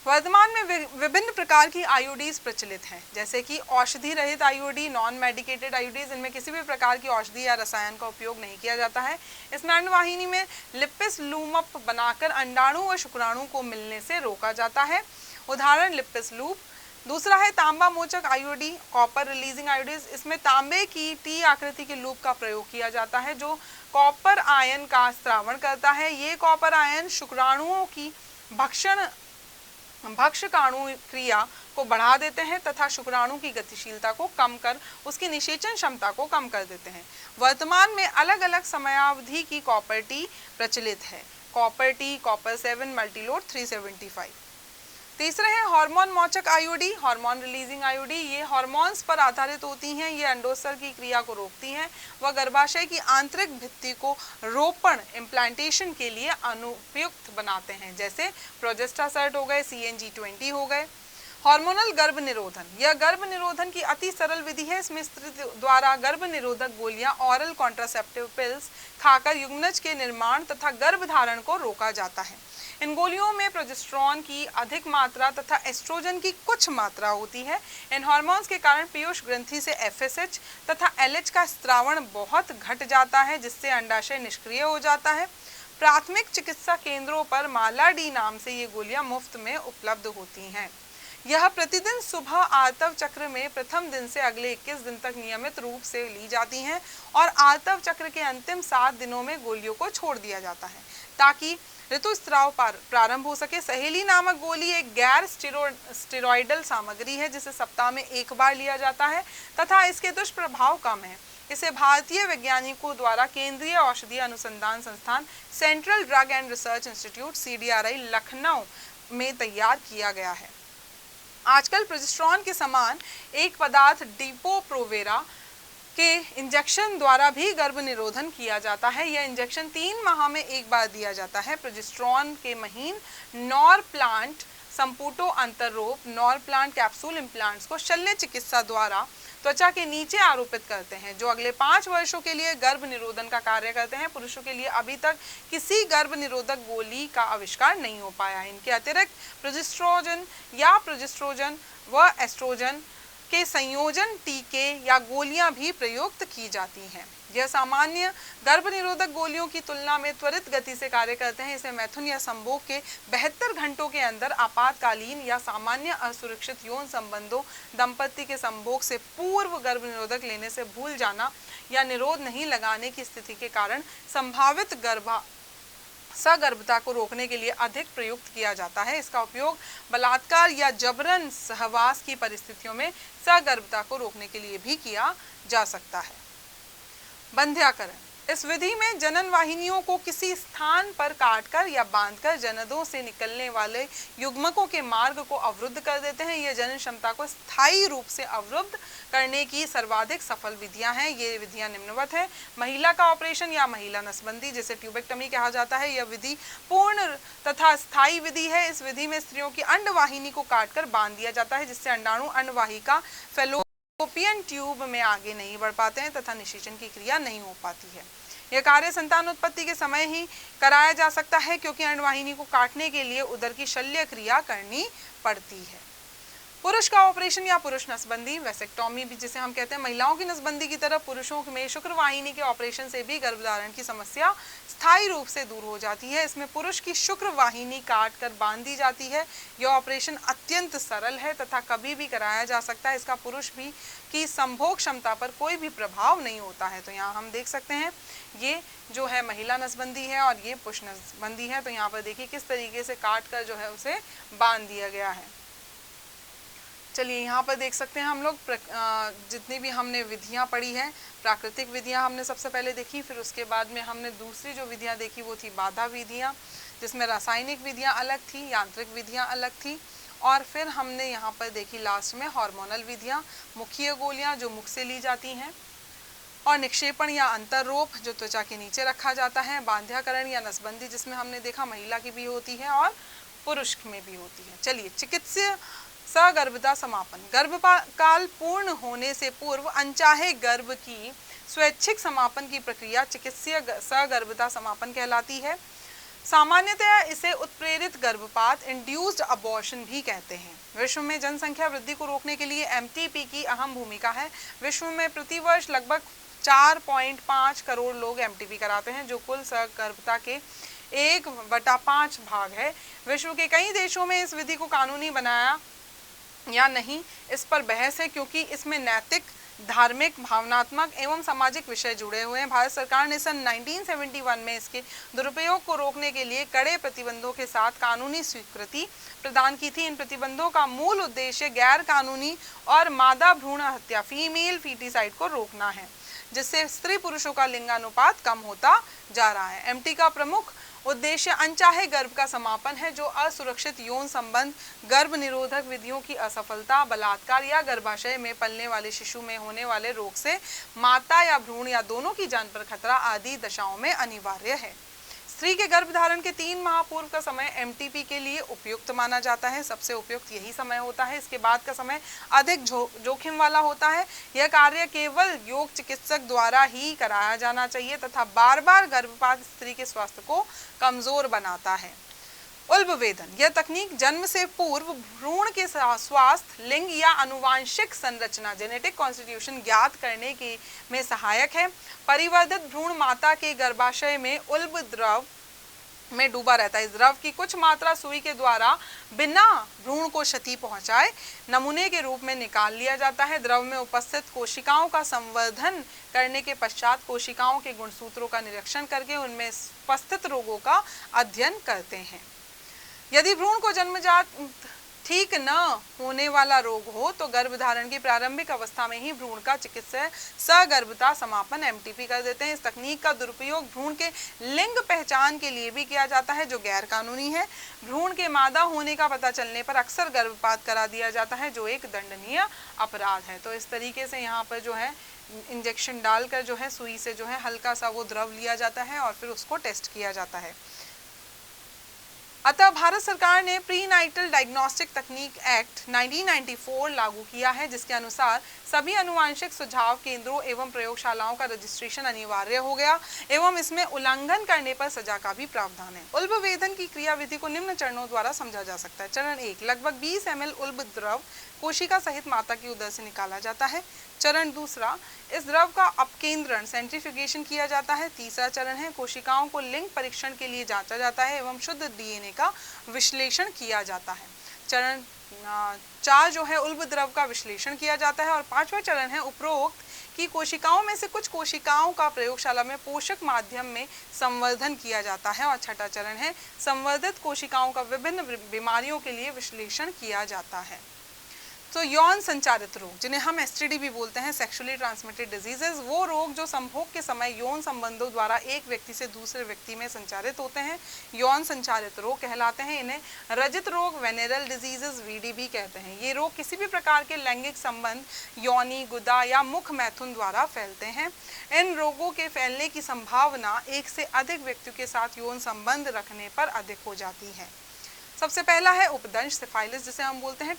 वर्तमान में विभिन्न प्रकार की आईयूडीज प्रचलित हैं, जैसे कि औषधि रहित आईयूडी, नॉन मेडिकेटेड आईयूडीज। इनमें किसी भी प्रकार की औषधि या रसायन का उपयोग नहीं किया जाता है। इसमें अंडवाहिनी में लिपिस लूमअप बनाकर अंडाणु व शुक्राणु को मिलने से रोका जाता है। उदाहरण लिपिस लूप। दूसरा है तांबा मोचक आईयूडी, कॉपर रिलीजिंग आईयूडीज। इसमें तांबे की टी आकृति के लूप का प्रयोग किया जाता है, जो कॉपर आयन का स्त्रावण करता है। ये कॉपर आयन शुक्राणुओं की भक्षकाणु क्रिया को बढ़ा देते हैं तथा शुक्राणु की गतिशीलता को कम कर उसकी निषेचन क्षमता को कम कर देते हैं। वर्तमान में अलग अलग समयावधि की कॉपर टी प्रचलित है। Copper T, copper 7, multiload 375। तीसरे हैं हार्मोन मोचक आईयूडी, हार्मोन रिलीजिंग आईयूडी। ये हार्मोन्स पर आधारित होती हैं, ये अंडोत्सर्ग की क्रिया को रोकती हैं व गर्भाशय की आंतरिक भित्ति को रोपण इम्प्लांटेशन के लिए अनुपयुक्त बनाते हैं, जैसे प्रोजेस्टासर्ट हो गए, CNG-20 हो गए। हार्मोनल गर्भ निरोधन, यह गर्भ निरोधन की अति सरल विधि है। इसमें स्त्री द्वारा गर्भ निरोधक गोलियां ऑरल कॉन्ट्रासेप्टिव पिल्स खाकर युग्मनज के निर्माण तथा गर्भधारण को रोका जाता है। इन गोलियों में प्रोजेस्टेरॉन की अधिक मात्रा तथा एस्ट्रोजन की कुछ मात्रा होती है। इन हार्मोन्स के कारण पीयूष ग्रंथि से FSH तथा LH का स्त्रावण बहुत घट जाता है, जिससे अंडाशय निष्क्रिय हो जाता है। प्राथमिक चिकित्सा केंद्रों पर माला डी नाम से ये गोलियां मुफ्त में उपलब्ध होती हैं। यह प्रतिदिन सुबह आर्तव चक्र में प्रथम दिन से अगले 21 दिन तक नियमित रूप से ली जाती हैं और आर्तव चक्र के अंतिम 7 दिनों में गोलियों को छोड़ दिया जाता है ताकि ऋतुस्राव प्रारंभ हो सके। सहेली नामक गोली एक गैर स्टेरॉइडल सामग्री है जिसे सप्ताह में 1 बार लिया जाता है तथा इसके दुष्प्रभाव कम है। इसे भारतीय वैज्ञानिकों द्वारा केंद्रीय औषधीय अनुसंधान संस्थान central drug and research institute CDRI Lucknow में तैयार किया गया है। आजकल प्रोजेस्टेरॉन के समान एक पदार्थ डिपो-प्रोवेरा के इंजेक्शन द्वारा भी गर्भ निरोधन किया जाता है। यह इंजेक्शन 3 माह में 1 बार दिया जाता है। प्रोजेस्टेरॉन के महीन नॉर प्लांट संपुटो अंतरोप नॉर प्लांट कैप्सूल इम्प्लांट्स को शल्य चिकित्सा द्वारा त्वचा के नीचे आरोपित करते हैं, जो अगले 5 वर्षों के लिए गर्भ निरोधन का कार्य करते हैं। पुरुषों के लिए अभी तक किसी गर्भ निरोधक गोली का आविष्कार नहीं हो पाया। इनके अतिरिक्त प्रोजेस्ट्रोजन व एस्ट्रोजन के संयोजन टीके या गोलियां भी प्रयुक्त की जाती हैं। यह सामान्य गर्भ निरोधक गोलियों की तुलना में त्वरित गति से कार्य करते हैं। इसे मैथुन या संभोग के 72 घंटों के अंदर आपातकालीन या सामान्य असुरक्षित यौन संबंधों, दंपति के संभोग से पूर्व गर्भ निरोधक लेने से भूल जाना या निरोध नहीं लगाने की स्थिति के कारण संभावित सगर्भता को रोकने के लिए अधिक प्रयुक्त किया जाता है। इसका उपयोग बलात्कार या जबरन सहवास की परिस्थितियों में सगर्भता को रोकने के लिए भी किया जा सकता है। बंध्याकरण, इस विधि में जनन वाहिनियों को किसी स्थान पर काटकर या बांधकर जननों से निकलने वाले युग्मकों के मार्ग को अवरुद्ध कर देते हैं। यह जनन क्षमता को स्थायी रूप से अवरुद्ध करने की सर्वाधिक सफल विधियां हैं। ये विधियां निम्नवत हैं। महिला का ऑपरेशन या महिला नसबंदी, जिसे ट्यूबेक्टमी कहा जाता है, यह विधि पूर्ण तथा स्थायी विधि है। इस विधि में स्त्रियों की अंडवाहिनी को काटकर बांध दिया जाता है, जिससे अंडाणु अंडवाहिका फैलोपियन ट्यूब में आगे नहीं बढ़ पाते हैं तथा निषेचन की क्रिया नहीं हो पाती है। यह कार्य संतान उत्पत्ति के समय ही कराया जा सकता है, क्योंकि अंडवाहिनी को काटने के लिए उदर की शल्य क्रिया करनी पड़ती है। पुरुष का ऑपरेशन या पुरुष नसबंदी, वैसेक्टोमी भी जिसे हम कहते हैं, महिलाओं की नसबंदी की तरह पुरुषों में शुक्रवाहिनी के ऑपरेशन से भी गर्भधारण की समस्या स्थायी रूप से दूर हो जाती है। इसमें पुरुष की शुक्रवाहिनी काट कर बांध दी जाती है। यह ऑपरेशन अत्यंत सरल है तथा कभी भी कराया जा सकता है। इसका पुरुष भी की संभोग क्षमता पर कोई भी प्रभाव नहीं होता है। तो यहाँ हम देख सकते हैं ये जो है महिला नसबंदी है और ये पुरुष नसबंदी है। तो यहाँ पर देखिए किस तरीके से काट कर जो है उसे बांध दिया गया है। चलिए यहाँ पर देख सकते हैं हम लोग जितनी भी हमने विधियाँ पढ़ी हैं, प्राकृतिक विधियाँ हमने सबसे पहले देखी, फिर उसके बाद में हमने दूसरी जो विधियाँ देखी वो थी बाधा विधियाँ, जिसमें रासायनिक विधियाँ अलग थी, यांत्रिक विधियाँ अलग थी, और फिर हमने यहाँ पर देखी लास्ट में हार्मोनल विधियाँ, मुखीय गोलियाँ जो मुख से ली जाती हैं, और निक्षेपण या अंतररोप जो त्वचा के नीचे रखा जाता है, बांध्याकरण या नसबंदी जिसमें हमने देखा महिला की भी होती है और पुरुष में भी होती है। चलिए चिकित्सीय सगर्भता समापन, गर्भकाल पूर्ण होने से पूर्व अनचाहे गर्भ की स्वैच्छिक समापन की प्रक्रिया चिकित्सीय सगर्भता समापन कहलाती है। सामान्यतया इसे उत्प्रेरित गर्भपात इंड्यूस्ड अबॉर्शन भी कहते हैं। विश्व में जनसंख्या वृद्धि को रोकने के लिए MTP की अहम भूमिका है। विश्व में प्रतिवर्ष लगभग 4.5 करोड़ लोग MTP कराते हैं, जो कुल सगर्भता के 1/5 भाग है। विश्व के कई देशों में इस विधि को कानूनी बनाया या नहीं, इस पर बहस है, क्योंकि इसमें नैतिक, धार्मिक, भावनात्मक एवं सामाजिक विषय जुड़े हुए हैं। भारत सरकार ने सन 1971 में इसके दुरुपयोग को रोकने के लिए कड़े प्रतिबंधों के साथ कानूनी स्वीकृति प्रदान की थी। इन प्रतिबंधों का मूल उद्देश्य गैर कानूनी और मादा भ्रूण हत्या, फीमेल फीटिसाइड को रोकना है, जिससे स्त्री पुरुषों का लिंगानुपात कम होता जा रहा है। MT का प्रमुख उद्देश्य अनचाहे गर्भ का समापन है, जो असुरक्षित यौन संबंध, गर्भ निरोधक विधियों की असफलता, बलात्कार या गर्भाशय में पलने वाले शिशु में होने वाले रोग से माता या भ्रूण या दोनों की जान पर खतरा आदि दशाओं में अनिवार्य है। स्त्री के गर्भधारण के 3 माह पूर्व का समय एमटीपी के लिए उपयुक्त माना जाता है। सबसे उपयुक्त यही समय होता है। इसके बाद का समय अधिक जोखिम वाला होता है। यह कार्य केवल योग चिकित्सक द्वारा ही कराया जाना चाहिए तथा बार बार गर्भपात स्त्री के स्वास्थ्य को कमजोर बनाता है। उल्बवेदन, यह तकनीक जन्म से पूर्व भ्रूण के स्वास्थ्य, लिंग या आनुवांशिक संरचना जेनेटिक कॉन्स्टिट्यूशन ज्ञात करने के में सहायक है। परिवर्धित भ्रूण माता के गर्भाशय में उल्ब द्रव में डूबा रहता है। इस द्रव की कुछ मात्रा सुई के द्वारा बिना भ्रूण को क्षति पहुंचाए नमूने के रूप में निकाल लिया जाता है। द्रव में उपस्थित कोशिकाओं का संवर्धन करने के पश्चात कोशिकाओं के गुणसूत्रों का निरीक्षण करके उनमें उपस्थित रोगों का अध्ययन करते हैं। यदि भ्रूण को जन्मजात ठीक न होने वाला रोग हो तो गर्भधारण की प्रारंभिक अवस्था में ही भ्रूण का चिकित्सक सगर्भता समापन एमटीपी कर देते हैं। इस तकनीक का दुरुपयोग भ्रूण के लिंग पहचान के लिए भी किया जाता है, जो गैर कानूनी है। भ्रूण के मादा होने का पता चलने पर अक्सर गर्भपात करा दिया जाता है, जो एक दंडनीय अपराध है। तो इस तरीके से यहाँ पर जो है इंजेक्शन डालकर जो है सुई से जो है हल्का सा वो द्रव लिया जाता है और फिर उसको टेस्ट किया जाता है। अतः भारत सरकार ने प्रीनाइटल डायग्नोस्टिक तकनीक एक्ट 1994 लागू किया है, जिसके अनुसार सभी अनुवांशिक सुझाव केंद्रों एवं प्रयोगशालाओं का रजिस्ट्रेशन अनिवार्य हो गया एवं इसमें उल्लंघन करने पर सजा का भी प्रावधान है। उल्बवेदन की क्रियाविधि को निम्न चरणों द्वारा समझा जा सकता है। चरण 1, लगभग 20 ml उल्ब द्रव कोशिका सहित माता की उदर से निकाला जाता है। चरण 2, इस द्रव का अपकेंद्रण सेंट्रीफ्यूगेशन किया जाता है। तीसरा चरण है, कोशिकाओं को लिंग परीक्षण के लिए जांचा जाता है एवं शुद्ध डीएनए का विश्लेषण किया जाता है। चरण 4 जो है उल्ब द्रव का विश्लेषण किया जाता है और 5वां चरण है उपरोक्त की कोशिकाओं में से कुछ कोशिकाओं का प्रयोगशाला में पोषक माध्यम में संवर्धन किया जाता है और 6वां चरण है संवर्धित कोशिकाओं का विभिन्न बीमारियों के लिए विश्लेषण किया जाता है। तो यौन संचारित रोग, जिन्हें हम एसटीडी भी बोलते हैं, सेक्सुअली ट्रांसमिटेड डिजीजेज, वो रोग जो संभोग के समय यौन संबंधों द्वारा एक व्यक्ति से दूसरे व्यक्ति में संचारित होते हैं, यौन संचारित रोग कहलाते हैं। इन्हें रजित रोग, वेनेरल डिजीजेज, वीडीबी कहते हैं। ये रोग किसी भी प्रकार के लैंगिक संबंध, योनि, गुदा या मुख मैथुन द्वारा फैलते हैं। इन रोगों के फैलने की संभावना एक से अधिक व्यक्तियों के साथ यौन संबंध रखने पर अधिक हो जाती है। सबसे पहला है उपदंश सिफाइलिस, जिसे हम बोलते हैं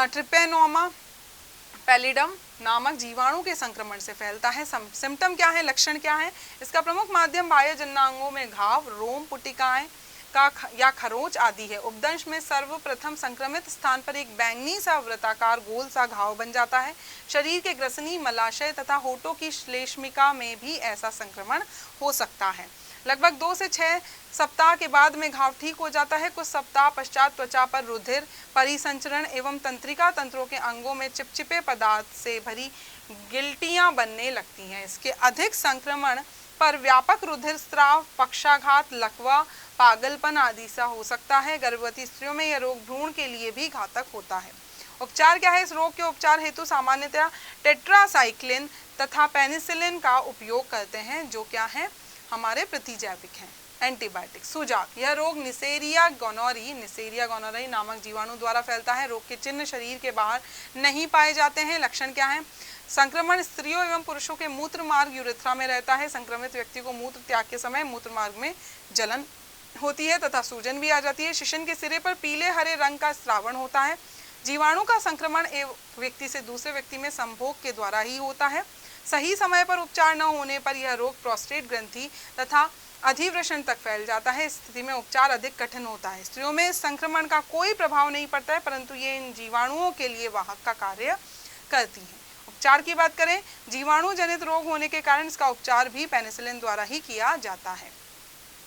ट्रिपेनोमा पैलिडम नामक जीवाणु के संक्रमण से फैलता है। सिम्टम क्या है, लक्षण क्या है? इसका प्रमुख माध्यम बाह्य जननांगों में घाव, रोम, पुटिकाएं का या खरोच आदि है। उपदंश में सर्वप्रथम संक्रमित स्थान पर एक बैंगनी सा वृत्ताकार गोल सा घाव बन जाता है। शरीर के ग्रसनी, मलाशय तथा होठों की श्लेष्मिका में भी ऐसा संक्रमण हो सकता है। लगभग 2 से 6 सप्ताह के बाद में घाव ठीक हो जाता है। कुछ सप्ताह पश्चात त्वचा पर रुधिर, परिसंचरण एवं तंत्रिका तंत्रों के अंगों में चिपचिपे पदार्थ से भरी गिल्टियां बनने लगती हैं। इसके अधिक संक्रमण पर व्यापक रुधिर स्राव, पक्षाघात, लकवा, पागलपन आदि सा हो सकता है। गर्भवती स्त्रियों में यह रोग भ्रूण के लिए भी घातक होता है। उपचार क्या है? इस रोग के उपचार हेतु सामान्यतः टेट्रासाइक्लिन तथा पेनिसिलिन का उपयोग करते हैं, जो क्या है, हमारे प्रतिजैविक हैं। एंटीबायोटिक। सुजाक, यह रोग निसेरिया गोनोरी नामक जीवाणु द्वारा फैलता है। रोग के चिन्ह शरीर के बाहर नहीं पाए जाते हैं। लक्षण क्या है? संक्रमण स्त्रियों एवं पुरुषों के मूत्र मार्ग यूरेथ्रा में रहता है। संक्रमित व्यक्ति को मूत्र त्याग के समय मूत्र मार्ग में जलन होती है तथा सूजन भी आ जाती है। शिशन के सिरे पर पीले हरे रंग का स्रावण होता है। जीवाणु का संक्रमण एक व्यक्ति से दूसरे व्यक्ति में संभोग के द्वारा ही होता है। सही समय पर उपचार न होने पर यह रोग प्रोस्टेट ग्रंथि तथा अधिवृषण तक फैल जाता है। इस स्थिति में उपचार अधिक कठिन होता है। स्त्रियों में इस संक्रमण का कोई प्रभाव नहीं पड़ता है, परंतु ये इन जीवाणुओं के लिए वाहक का कार्य करती हैं। उपचार की बात करें, जीवाणु जनित रोग होने के कारण इसका उपचार भी पेनिसिलिन द्वारा ही किया जाता है।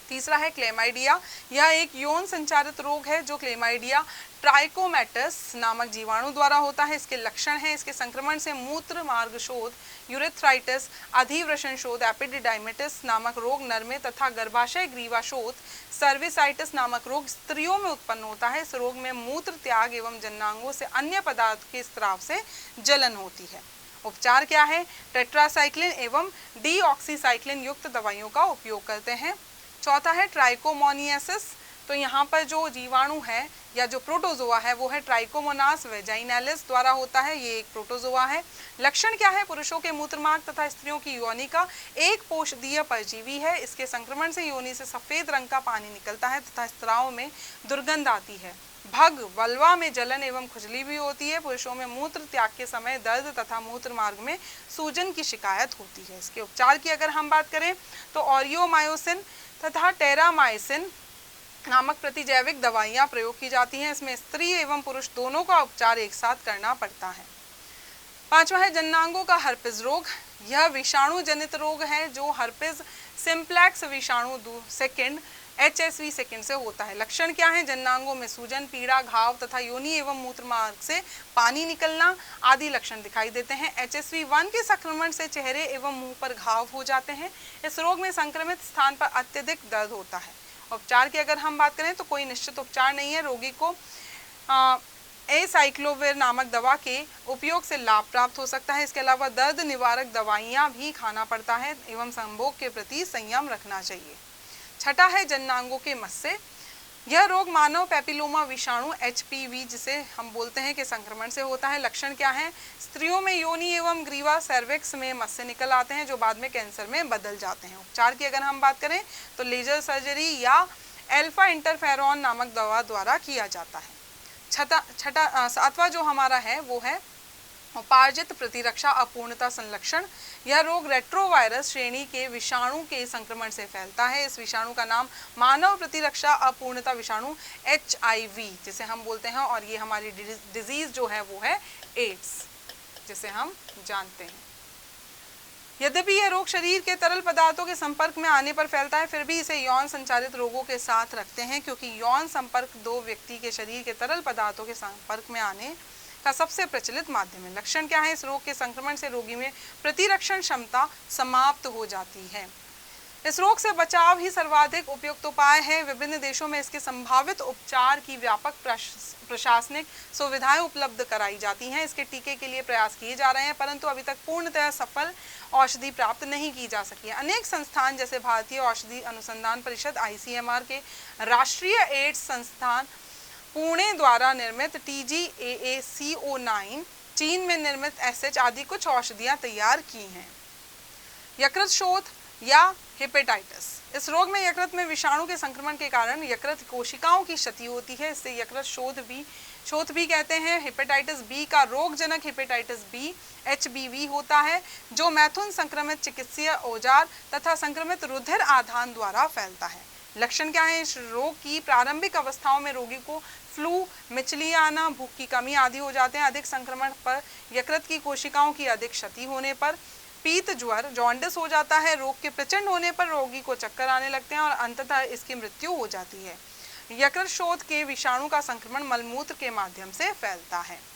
तीसरा है क्लेमाइडिया। यह एक यौन संचारित रोग है जो क्लेमाइडिया ट्राइकोमेटस नामक जीवाणु द्वारा होता है। इसके लक्षण हैं, इसके संक्रमण से मूत्र मार्ग शोथ, यूरेथ्राइटिस, अधिवृषण शोथ, एपिडिडाइमिटिस नामक रोग नर में तथा गर्भाशय ग्रीवा शोथ, सर्विसाइटिस नामक रोग स्त्रियों में उत्पन्न होता है। इस रोग में मूत्र त्याग एवं जननांगों से अन्य पदार्थ के स्राव से जलन होती है। उपचार क्या है? टेट्रासाइक्लिन एवं डीऑक्सीसाइक्लिन युक्त दवाइयों का उपयोग करते हैं। चौथा है ट्राइकोमोनियासिस। तो यहाँ पर जो जीवाणु है या जो प्रोटोजोआ है वो है ट्राइकोमोनास वेजाइनालिस द्वारा होता है, ये एक प्रोटोजोआ है। लक्षण क्या है? पुरुषों के मूत्रमार्ग तथा स्त्रियों की योनि का एक पोषदीय परजीवी है। इसके संक्रमण से योनि से सफेद रंग का पानी निकलता है तथा स्त्राव में दुर्गंध आती है। भग वल्वा में जलन एवं खुजली भी होती है। पुरुषों में मूत्र त्याग के समय दर्द तथा मूत्र मार्ग में सूजन की शिकायत होती है। इसके उपचार की अगर हम बात करें तो ऑरियोमायोसिन तथा टेरामाइसिन नामक प्रतिजैविक दवाइयाँ प्रयोग की जाती हैं। इसमें स्त्री एवं पुरुष दोनों का उपचार एक साथ करना पड़ता है। पांचवा है जननांगों का हर्पिस रोग। यह विषाणु जनित रोग है जो हर्पिस सिंप्लेक्स विषाणु सेकंड HSV सेकंड से होता है। लक्षण क्या है? जननांगों में सूजन, पीड़ा, घाव तथा योनि एवं मूत्र मार्ग से पानी निकलना आदि लक्षण दिखाई देते हैं। HSV1 के संक्रमण से चेहरे एवं मुंह पर घाव हो जाते हैं। इस रोग में संक्रमित स्थान पर अत्यधिक दर्द होता है। उपचार की अगर हम बात करें तो कोई निश्चित उपचार नहीं है। रोगी को एसाइक्लोविर नामक दवा के उपयोग से लाभ प्राप्त हो सकता है। इसके अलावा दर्द निवारक दवाइयाँ भी खाना पड़ता है एवं संभोग के प्रति संयम रखना चाहिए। छठा है जननांगों के मस्से। यह रोग मानव पैपिलोमा विषाणु HPV जिसे हम बोलते हैं के संक्रमण से होता है। लक्षण क्या है? स्त्रियों में योनि एवं ग्रीवा सर्विक्स में मस्से निकल आते हैं जो बाद में कैंसर में बदल जाते हैं। उपचार की अगर हम बात करें तो लेजर सर्जरी या अल्फा इंटरफेरॉन नामक दवा द्वारा किया जाता है। सातवां जो हमारा है वो है उपार्जित प्रतिरक्षा अपूर्णता संलक्षण। यह रोग रेट्रोवायरस श्रेणी के विषाणु के संक्रमण से फैलता है। इस विषाणु का नाम मानव प्रतिरक्षा अपूर्णता विषाणु HIV जिसे हम बोलते हैं, और ये हमारी डिजीज जो है वो है एड्स जिसे हम जानते हैं। यद्यपि यह रोग शरीर के तरल पदार्थों के संपर्क में आने पर फैलता है, फिर भी इसे यौन संचारित रोगों के साथ रखते हैं क्योंकि यौन संपर्क दो व्यक्ति के शरीर के तरल पदार्थों के संपर्क में आने का सबसे प्रचलित माध्यम है। लक्षण क्या है? इस रोग के संक्रमण से रोगी में प्रतिरक्षण क्षमता समाप्त हो जाती है। इस रोग से बचाव ही सर्वाधिक उपयुक्त उपाय है। विभिन्न देशों में इसके संभावित उपचार की व्यापक प्रशासनिक सुविधाएं उपलब्ध कराई जाती हैं। इसके टीके के लिए प्रयास किए जा रहे हैं परंतु अभी तक पूर्णतः सफल औषधि प्राप्त नहीं की जा सकी है। अनेक संस्थान जैसे भारतीय औषधि अनुसंधान परिषद ICMR के राष्ट्रीय एड्स संस्थान पुणे द्वारा निर्मित TGAACO9, चीन में निर्मित SH आदि कुछ औषधियां तैयार की हैं। यकृत शोथ या हेपेटाइटिस। इस रोग में यकृत में विषाणु के संक्रमण के कारण यकृत कोशिकाओं की क्षति होती है। इससे यकृत शोथ भी कहते हैं। हेपेटाइटिस बी का रोगजनक हेपेटाइटिस B HBV होता है जो मैथुन संक्रमित चिकित्सीय औजार तथा संक्रमित रुधिर आधान द्वारा फैलता है। लक्षण क्या है? इस रोग की प्रारंभिक अवस्थाओं में रोगी को फ्लू, मिचली आना, भूख की कमी आदि हो जाते हैं। अधिक संक्रमण पर यकृत की कोशिकाओं की अधिक क्षति होने पर पीत ज्वर, जॉन्डिस हो जाता है। रोग के प्रचंड होने पर रोगी को चक्कर आने लगते हैं और अंततः इसकी मृत्यु हो जाती है। यकृत शोथ के विषाणु का संक्रमण मलमूत्र के माध्यम से फैलता है।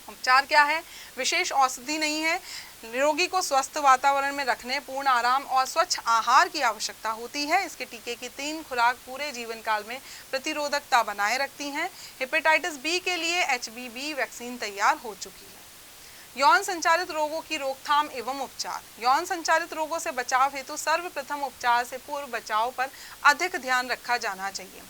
उपचार क्या है? विशेष औषधि नहीं है। रोगी को स्वस्थ वातावरण में रखने, पूर्ण आराम और स्वच्छ आहार की आवश्यकता होती है। इसके टीके की 3 खुराक पूरे जीवन काल में प्रतिरोधकता बनाए रखती हैं। हेपेटाइटिस B के लिए HBV वैक्सीन तैयार हो चुकी है। यौन संचारित रोगों की रोकथाम एवं उपचार। यौन संचारित रोगों से बचाव हेतु सर्वप्रथम उपचार से पूर्व बचाव पर अधिक ध्यान रखा जाना चाहिए।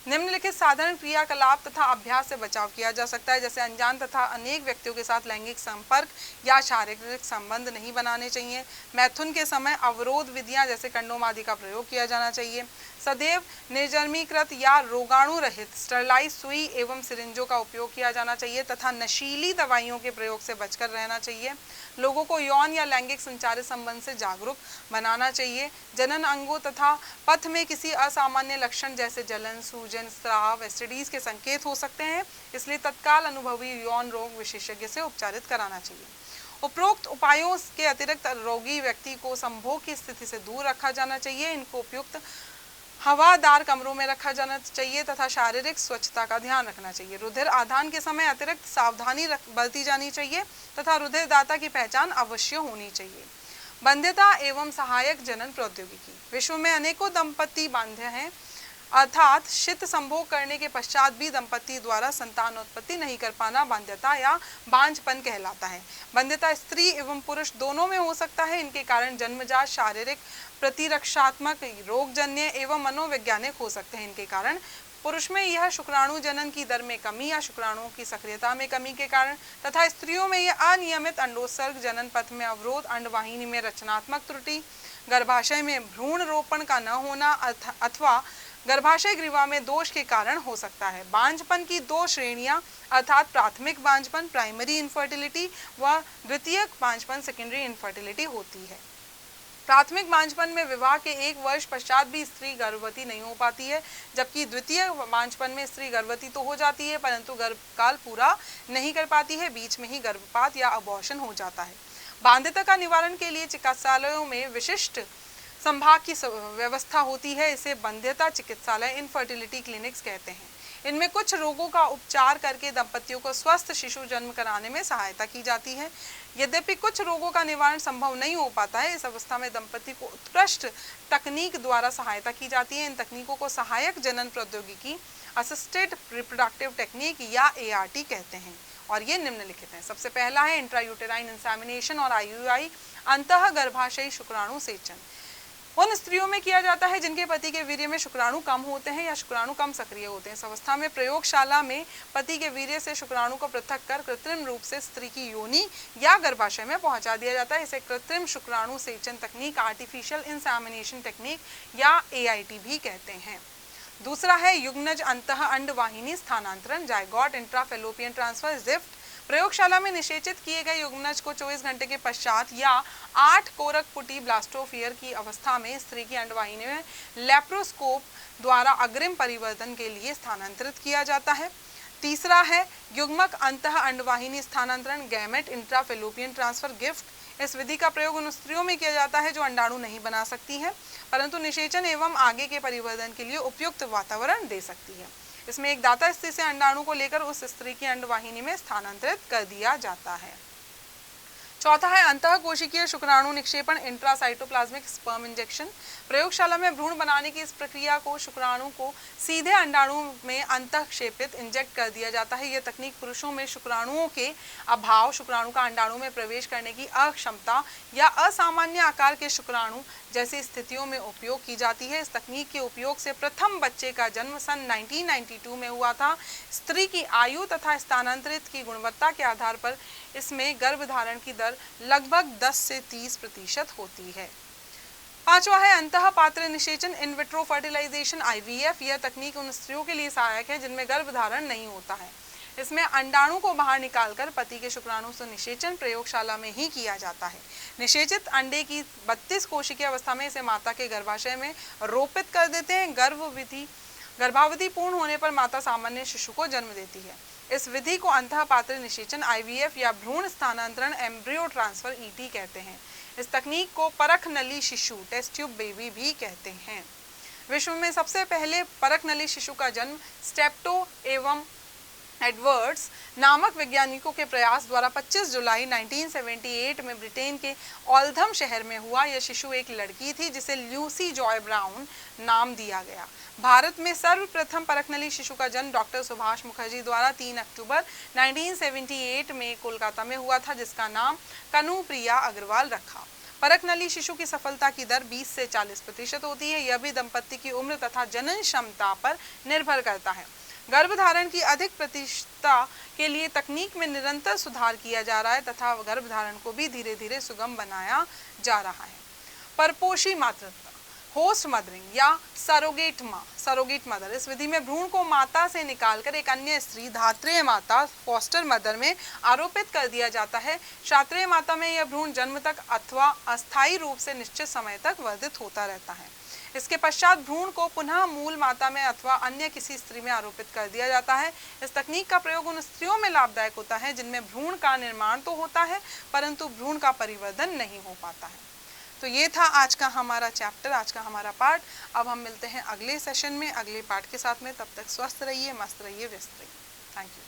निम्नलिखित साधारण क्रियाकलाप तथा अभ्यास से बचाव किया जा सकता है, जैसे अनजान तथा अनेक व्यक्तियों के साथ लैंगिक संपर्क या शारीरिक संबंध नहीं बनाने चाहिए। मैथुन के समय अवरोध विधियां जैसे कंडोम आदि का प्रयोग किया जाना चाहिए। सदैव निर्जमीकृत या रोगाणु रहित स्टरलाइज सुई एवं सिरिंजों का उपयोग किया जाना चाहिए तथा नशीली दवाइयों के प्रयोग से बचकर रहना चाहिए। लोगों को यौन या लैंगिक संचारित संबंध से जागरूक बनाना चाहिए। जनन अंगों तथा पथ में किसी असामान्य लक्षण जैसे जलन, सूजन, स्राव, STDs के संकेत हो सकते हैं, इसलिए तत्काल अनुभवी यौन रोग विशेषज्ञ से उपचारित कराना चाहिए। उपरोक्त उपायों के अतिरिक्त रोगी व्यक्ति को संभोग की स्थिति से दूर रखा जाना चाहिए। इनको उपयुक्त हवादार कमरों में रखा जाना चाहिए तथा शारीरिक स्वच्छता का ध्यान रखना चाहिए। रुधिर आदान के समय अतिरिक्त सावधानी बरती जानी चाहिए तथा रुधिरदाता की पहचान अवश्य होनी चाहिए। बाध्यता एवं सहायक जनन प्रौद्योगिकी। विश्व में अनेकों दंपति बांधे हैं। अर्थात शीत संभोग करने के पश्चात भी दंपति द्वारा संतानोत्पत्ति नहीं कर पाना बांध्यता या बांझपन कहलाता है। बांध्यता स्त्री एवं पुरुष दोनों में हो सकता है। इनके कारण जन्मजात शारीरिक, प्रतिरक्षात्मक, रोगजन्य एवं मनोवैज्ञानिक हो सकते हैं। इनके कारण पुरुष में यह शुक्राणु जनन की दर में कमी या शुक्राणुओं की सक्रियता में कमी के कारण तथा स्त्रियों में यह अनियमित अंडोत्सर्ग, जनन पथ में अवरोध, अंडवाहिनी में रचनात्मक त्रुटि, गर्भाशय में भ्रूण रोपण का न होना अथवा गर्भाशय ग्रीवा में दोष के कारण हो सकता है। बांझपन की दो श्रेणियां अर्थात प्राथमिक बांझपन प्राइमरी इनफर्टिलिटी व द्वितीयक बांझपन सेकेंडरी इनफर्टिलिटी होती है। प्राथमिक बांझपन में विवाह के 1 वर्ष पश्चात भी स्त्री गर्भवती नहीं हो पाती है, जबकि द्वितीय बांझपन में स्त्री गर्भवती तो हो जाती है परंतु गर्भकाल पूरा नहीं कर पाती है, बीच में ही गर्भपात या अबॉर्शन हो जाता है। बांध्यता का निवारण के लिए चिकित्सालयों में विशिष्ट संभाग की व्यवस्था होती है। इसे बांध्यता चिकित्सालय इनफर्टिलिटी क्लिनिक्स कहते हैं। इनमें कुछ रोगों का उपचार करके दंपतियों को स्वस्थ शिशु जन्म कराने में सहायता की जाती है। यद्यपि कुछ रोगों का निवारण संभव नहीं हो पाता है, इस अवस्था में दंपति को उत्कृष्ट तकनीक द्वारा सहायता की जाती है। इन तकनीकों को सहायक जनन प्रौद्योगिकी, असिस्टेड रिप्रोडक्टिव टेक्निक या ART कहते हैं और ये निम्नलिखित हैं। सबसे पहला है इंट्रायूटेराइन इंसेमिनेशन और IUI, अंतः गर्भाशयी शुक्राणु सेचन। उन स्त्रियों में किया जाता है जिनके पति के वीर्य में शुक्राणु कम होते हैं या शुक्राणु कम सक्रिय होते हैं। इस अवस्था में प्रयोगशाला में पति के वीर्य से शुक्राणु को पृथक कर कृत्रिम रूप से स्त्री की योनि या गर्भाशय में पहुंचा दिया जाता है। इसे कृत्रिम शुक्राणु सेचन तकनीक, आर्टिफिशियल इंसेमिनेशन टेक्निक या AIT भी कहते हैं। दूसरा है युग्मज अंतः अंडवाहिनी स्थानांतरण, जायगोट इंट्राफेलोपियन ट्रांसफर, ज़िफ्ट। प्रयोगशाला में निषेचित किए गए युग्मनज को 24 घंटे के पश्चात या 8 कोरक पुटी ब्लास्टोफियर की अवस्था में स्त्री की अंडवाहिनी में लेप्रोस्कोप द्वारा अग्रिम परिवर्तन के लिए स्थानांतरित किया जाता है। तीसरा है युग्मक अंतः अंडवाहिनी स्थानांतरण, गैमेट इंट्राफेलोपियन ट्रांसफर, गिफ्ट। इस विधि का प्रयोग उन स्त्रियों में किया जाता है जो अंडाणु नहीं बना सकती हैं परंतु निषेचन एवं आगे के परिवर्तन के लिए उपयुक्त वातावरण दे सकती है। इसमें एक दाता स्त्री से अंडाणु को लेकर उस स्त्री की अंडवाहिनी में स्थानांतरित कर दिया जाता है। चौथा है अंतः कोशिकीय शुक्राणु निक्षेपण, इंट्रासाइटोप्लाज्मिक स्पर्म इंजेक्शन। प्रयोगशाला में भ्रूण बनाने की इस प्रक्रिया को शुक्राणु को सीधे अंडाणु में अंतःक्षेपित इंजेक्ट कर दिया जाता है। यह तकनीक पुरुषों में शुक्राणुओं के अभाव, शुक्राणु का अंडाणु में प्रवेश करने की अक्षमता या असामान्य आकार के शुक्राणु जैसी स्थितियों में उपयोग की जाती है। इस तकनीक के उपयोग से प्रथम बच्चे का जन्म सन 1992 में हुआ था। स्त्री की आयु तथा स्थानांतरित की गुणवत्ता के आधार पर इसमें गर्भधारण की दर लगभग 10 से 30% होती है। पांचवा है अंतः पात्र निषेचन, इन विट्रो फर्टिलाइजेशन, IVF। यह तकनीक उन स्त्रियों के लिए सहायक है जिनमें गर्भधारण नहीं होता है। इसमें अंडाणु को बाहर निकालकर पति के शुक्राणु से निषेचन प्रयोगशाला में ही किया जाता है। निषेचित अंडे की 32 कोशिकीय अवस्था में इसे माता के गर्भाशय में रोपित कर देते हैं। गर्भावधि पूर्ण होने पर माता सामान्य शिशु को जन्म देती है। इस विधि को अंतः पात्र निषेचन, IVF या भ्रूण स्थानांतरण, एम्ब्रियो ट्रांसफर, ET कहते हैं। इस तकनीक को परख नली शिशु, टेस्ट ट्यूब बेबी भी कहते हैं। विश्व में सबसे पहले परख नली शिशु का जन्म स्टेप्टो एवं एडवर्ड्स नामक वैज्ञानिकों के प्रयास द्वारा 25 जुलाई 1978 में ब्रिटेन के ओल्धम शहर में हुआ। यह शिशु एक लड़की थी जिसे ल्यूसी जॉय ब्राउन नाम दिया गया। भारत में सर्वप्रथम परखनली शिशु का जन्म डॉक्टर सुभाष मुखर्जी द्वारा 3 अक्टूबर 1978 में कोलकाता में हुआ था, जिसका नाम कनुप्रिया अग्रवाल रखा। परखनली शिशु की सफलता की दर 20 से 40% होती है। यह भी दंपति की उम्र तथा जनन क्षमता पर निर्भर करता है। गर्भधारण की अधिक प्रतिशतता के लिए तकनीक में निरंतर सुधार किया जा रहा है तथा गर्भधारण को भी धीरे धीरे सुगम बनाया जा रहा है। परपोषी मातृत्व, होस्ट मदरिंग या सरोगेट मदर। इस विधि में भ्रूण को माता से निकालकर एक अन्य स्त्री, धात्रेय माता, फॉस्टर मदर में आरोपित कर दिया जाता है। क्षात्रेय माता में यह भ्रूण जन्म तक अथवा अस्थायी रूप से निश्चित समय तक वर्धित होता रहता है। इसके पश्चात भ्रूण को पुनः मूल माता में अथवा अन्य किसी स्त्री में आरोपित कर दिया जाता है। इस तकनीक का प्रयोग उन स्त्रियों में लाभदायक होता है जिनमें भ्रूण का निर्माण तो होता है परंतु भ्रूण का परिवर्धन नहीं हो पाता है। तो ये था आज का हमारा चैप्टर, आज का हमारा पार्ट। अब हम मिलते हैं अगले सेशन में अगले पार्ट के साथ में। तब तक स्वस्थ रहिए, मस्त रहिए, व्यस्त रहिए। Thank you.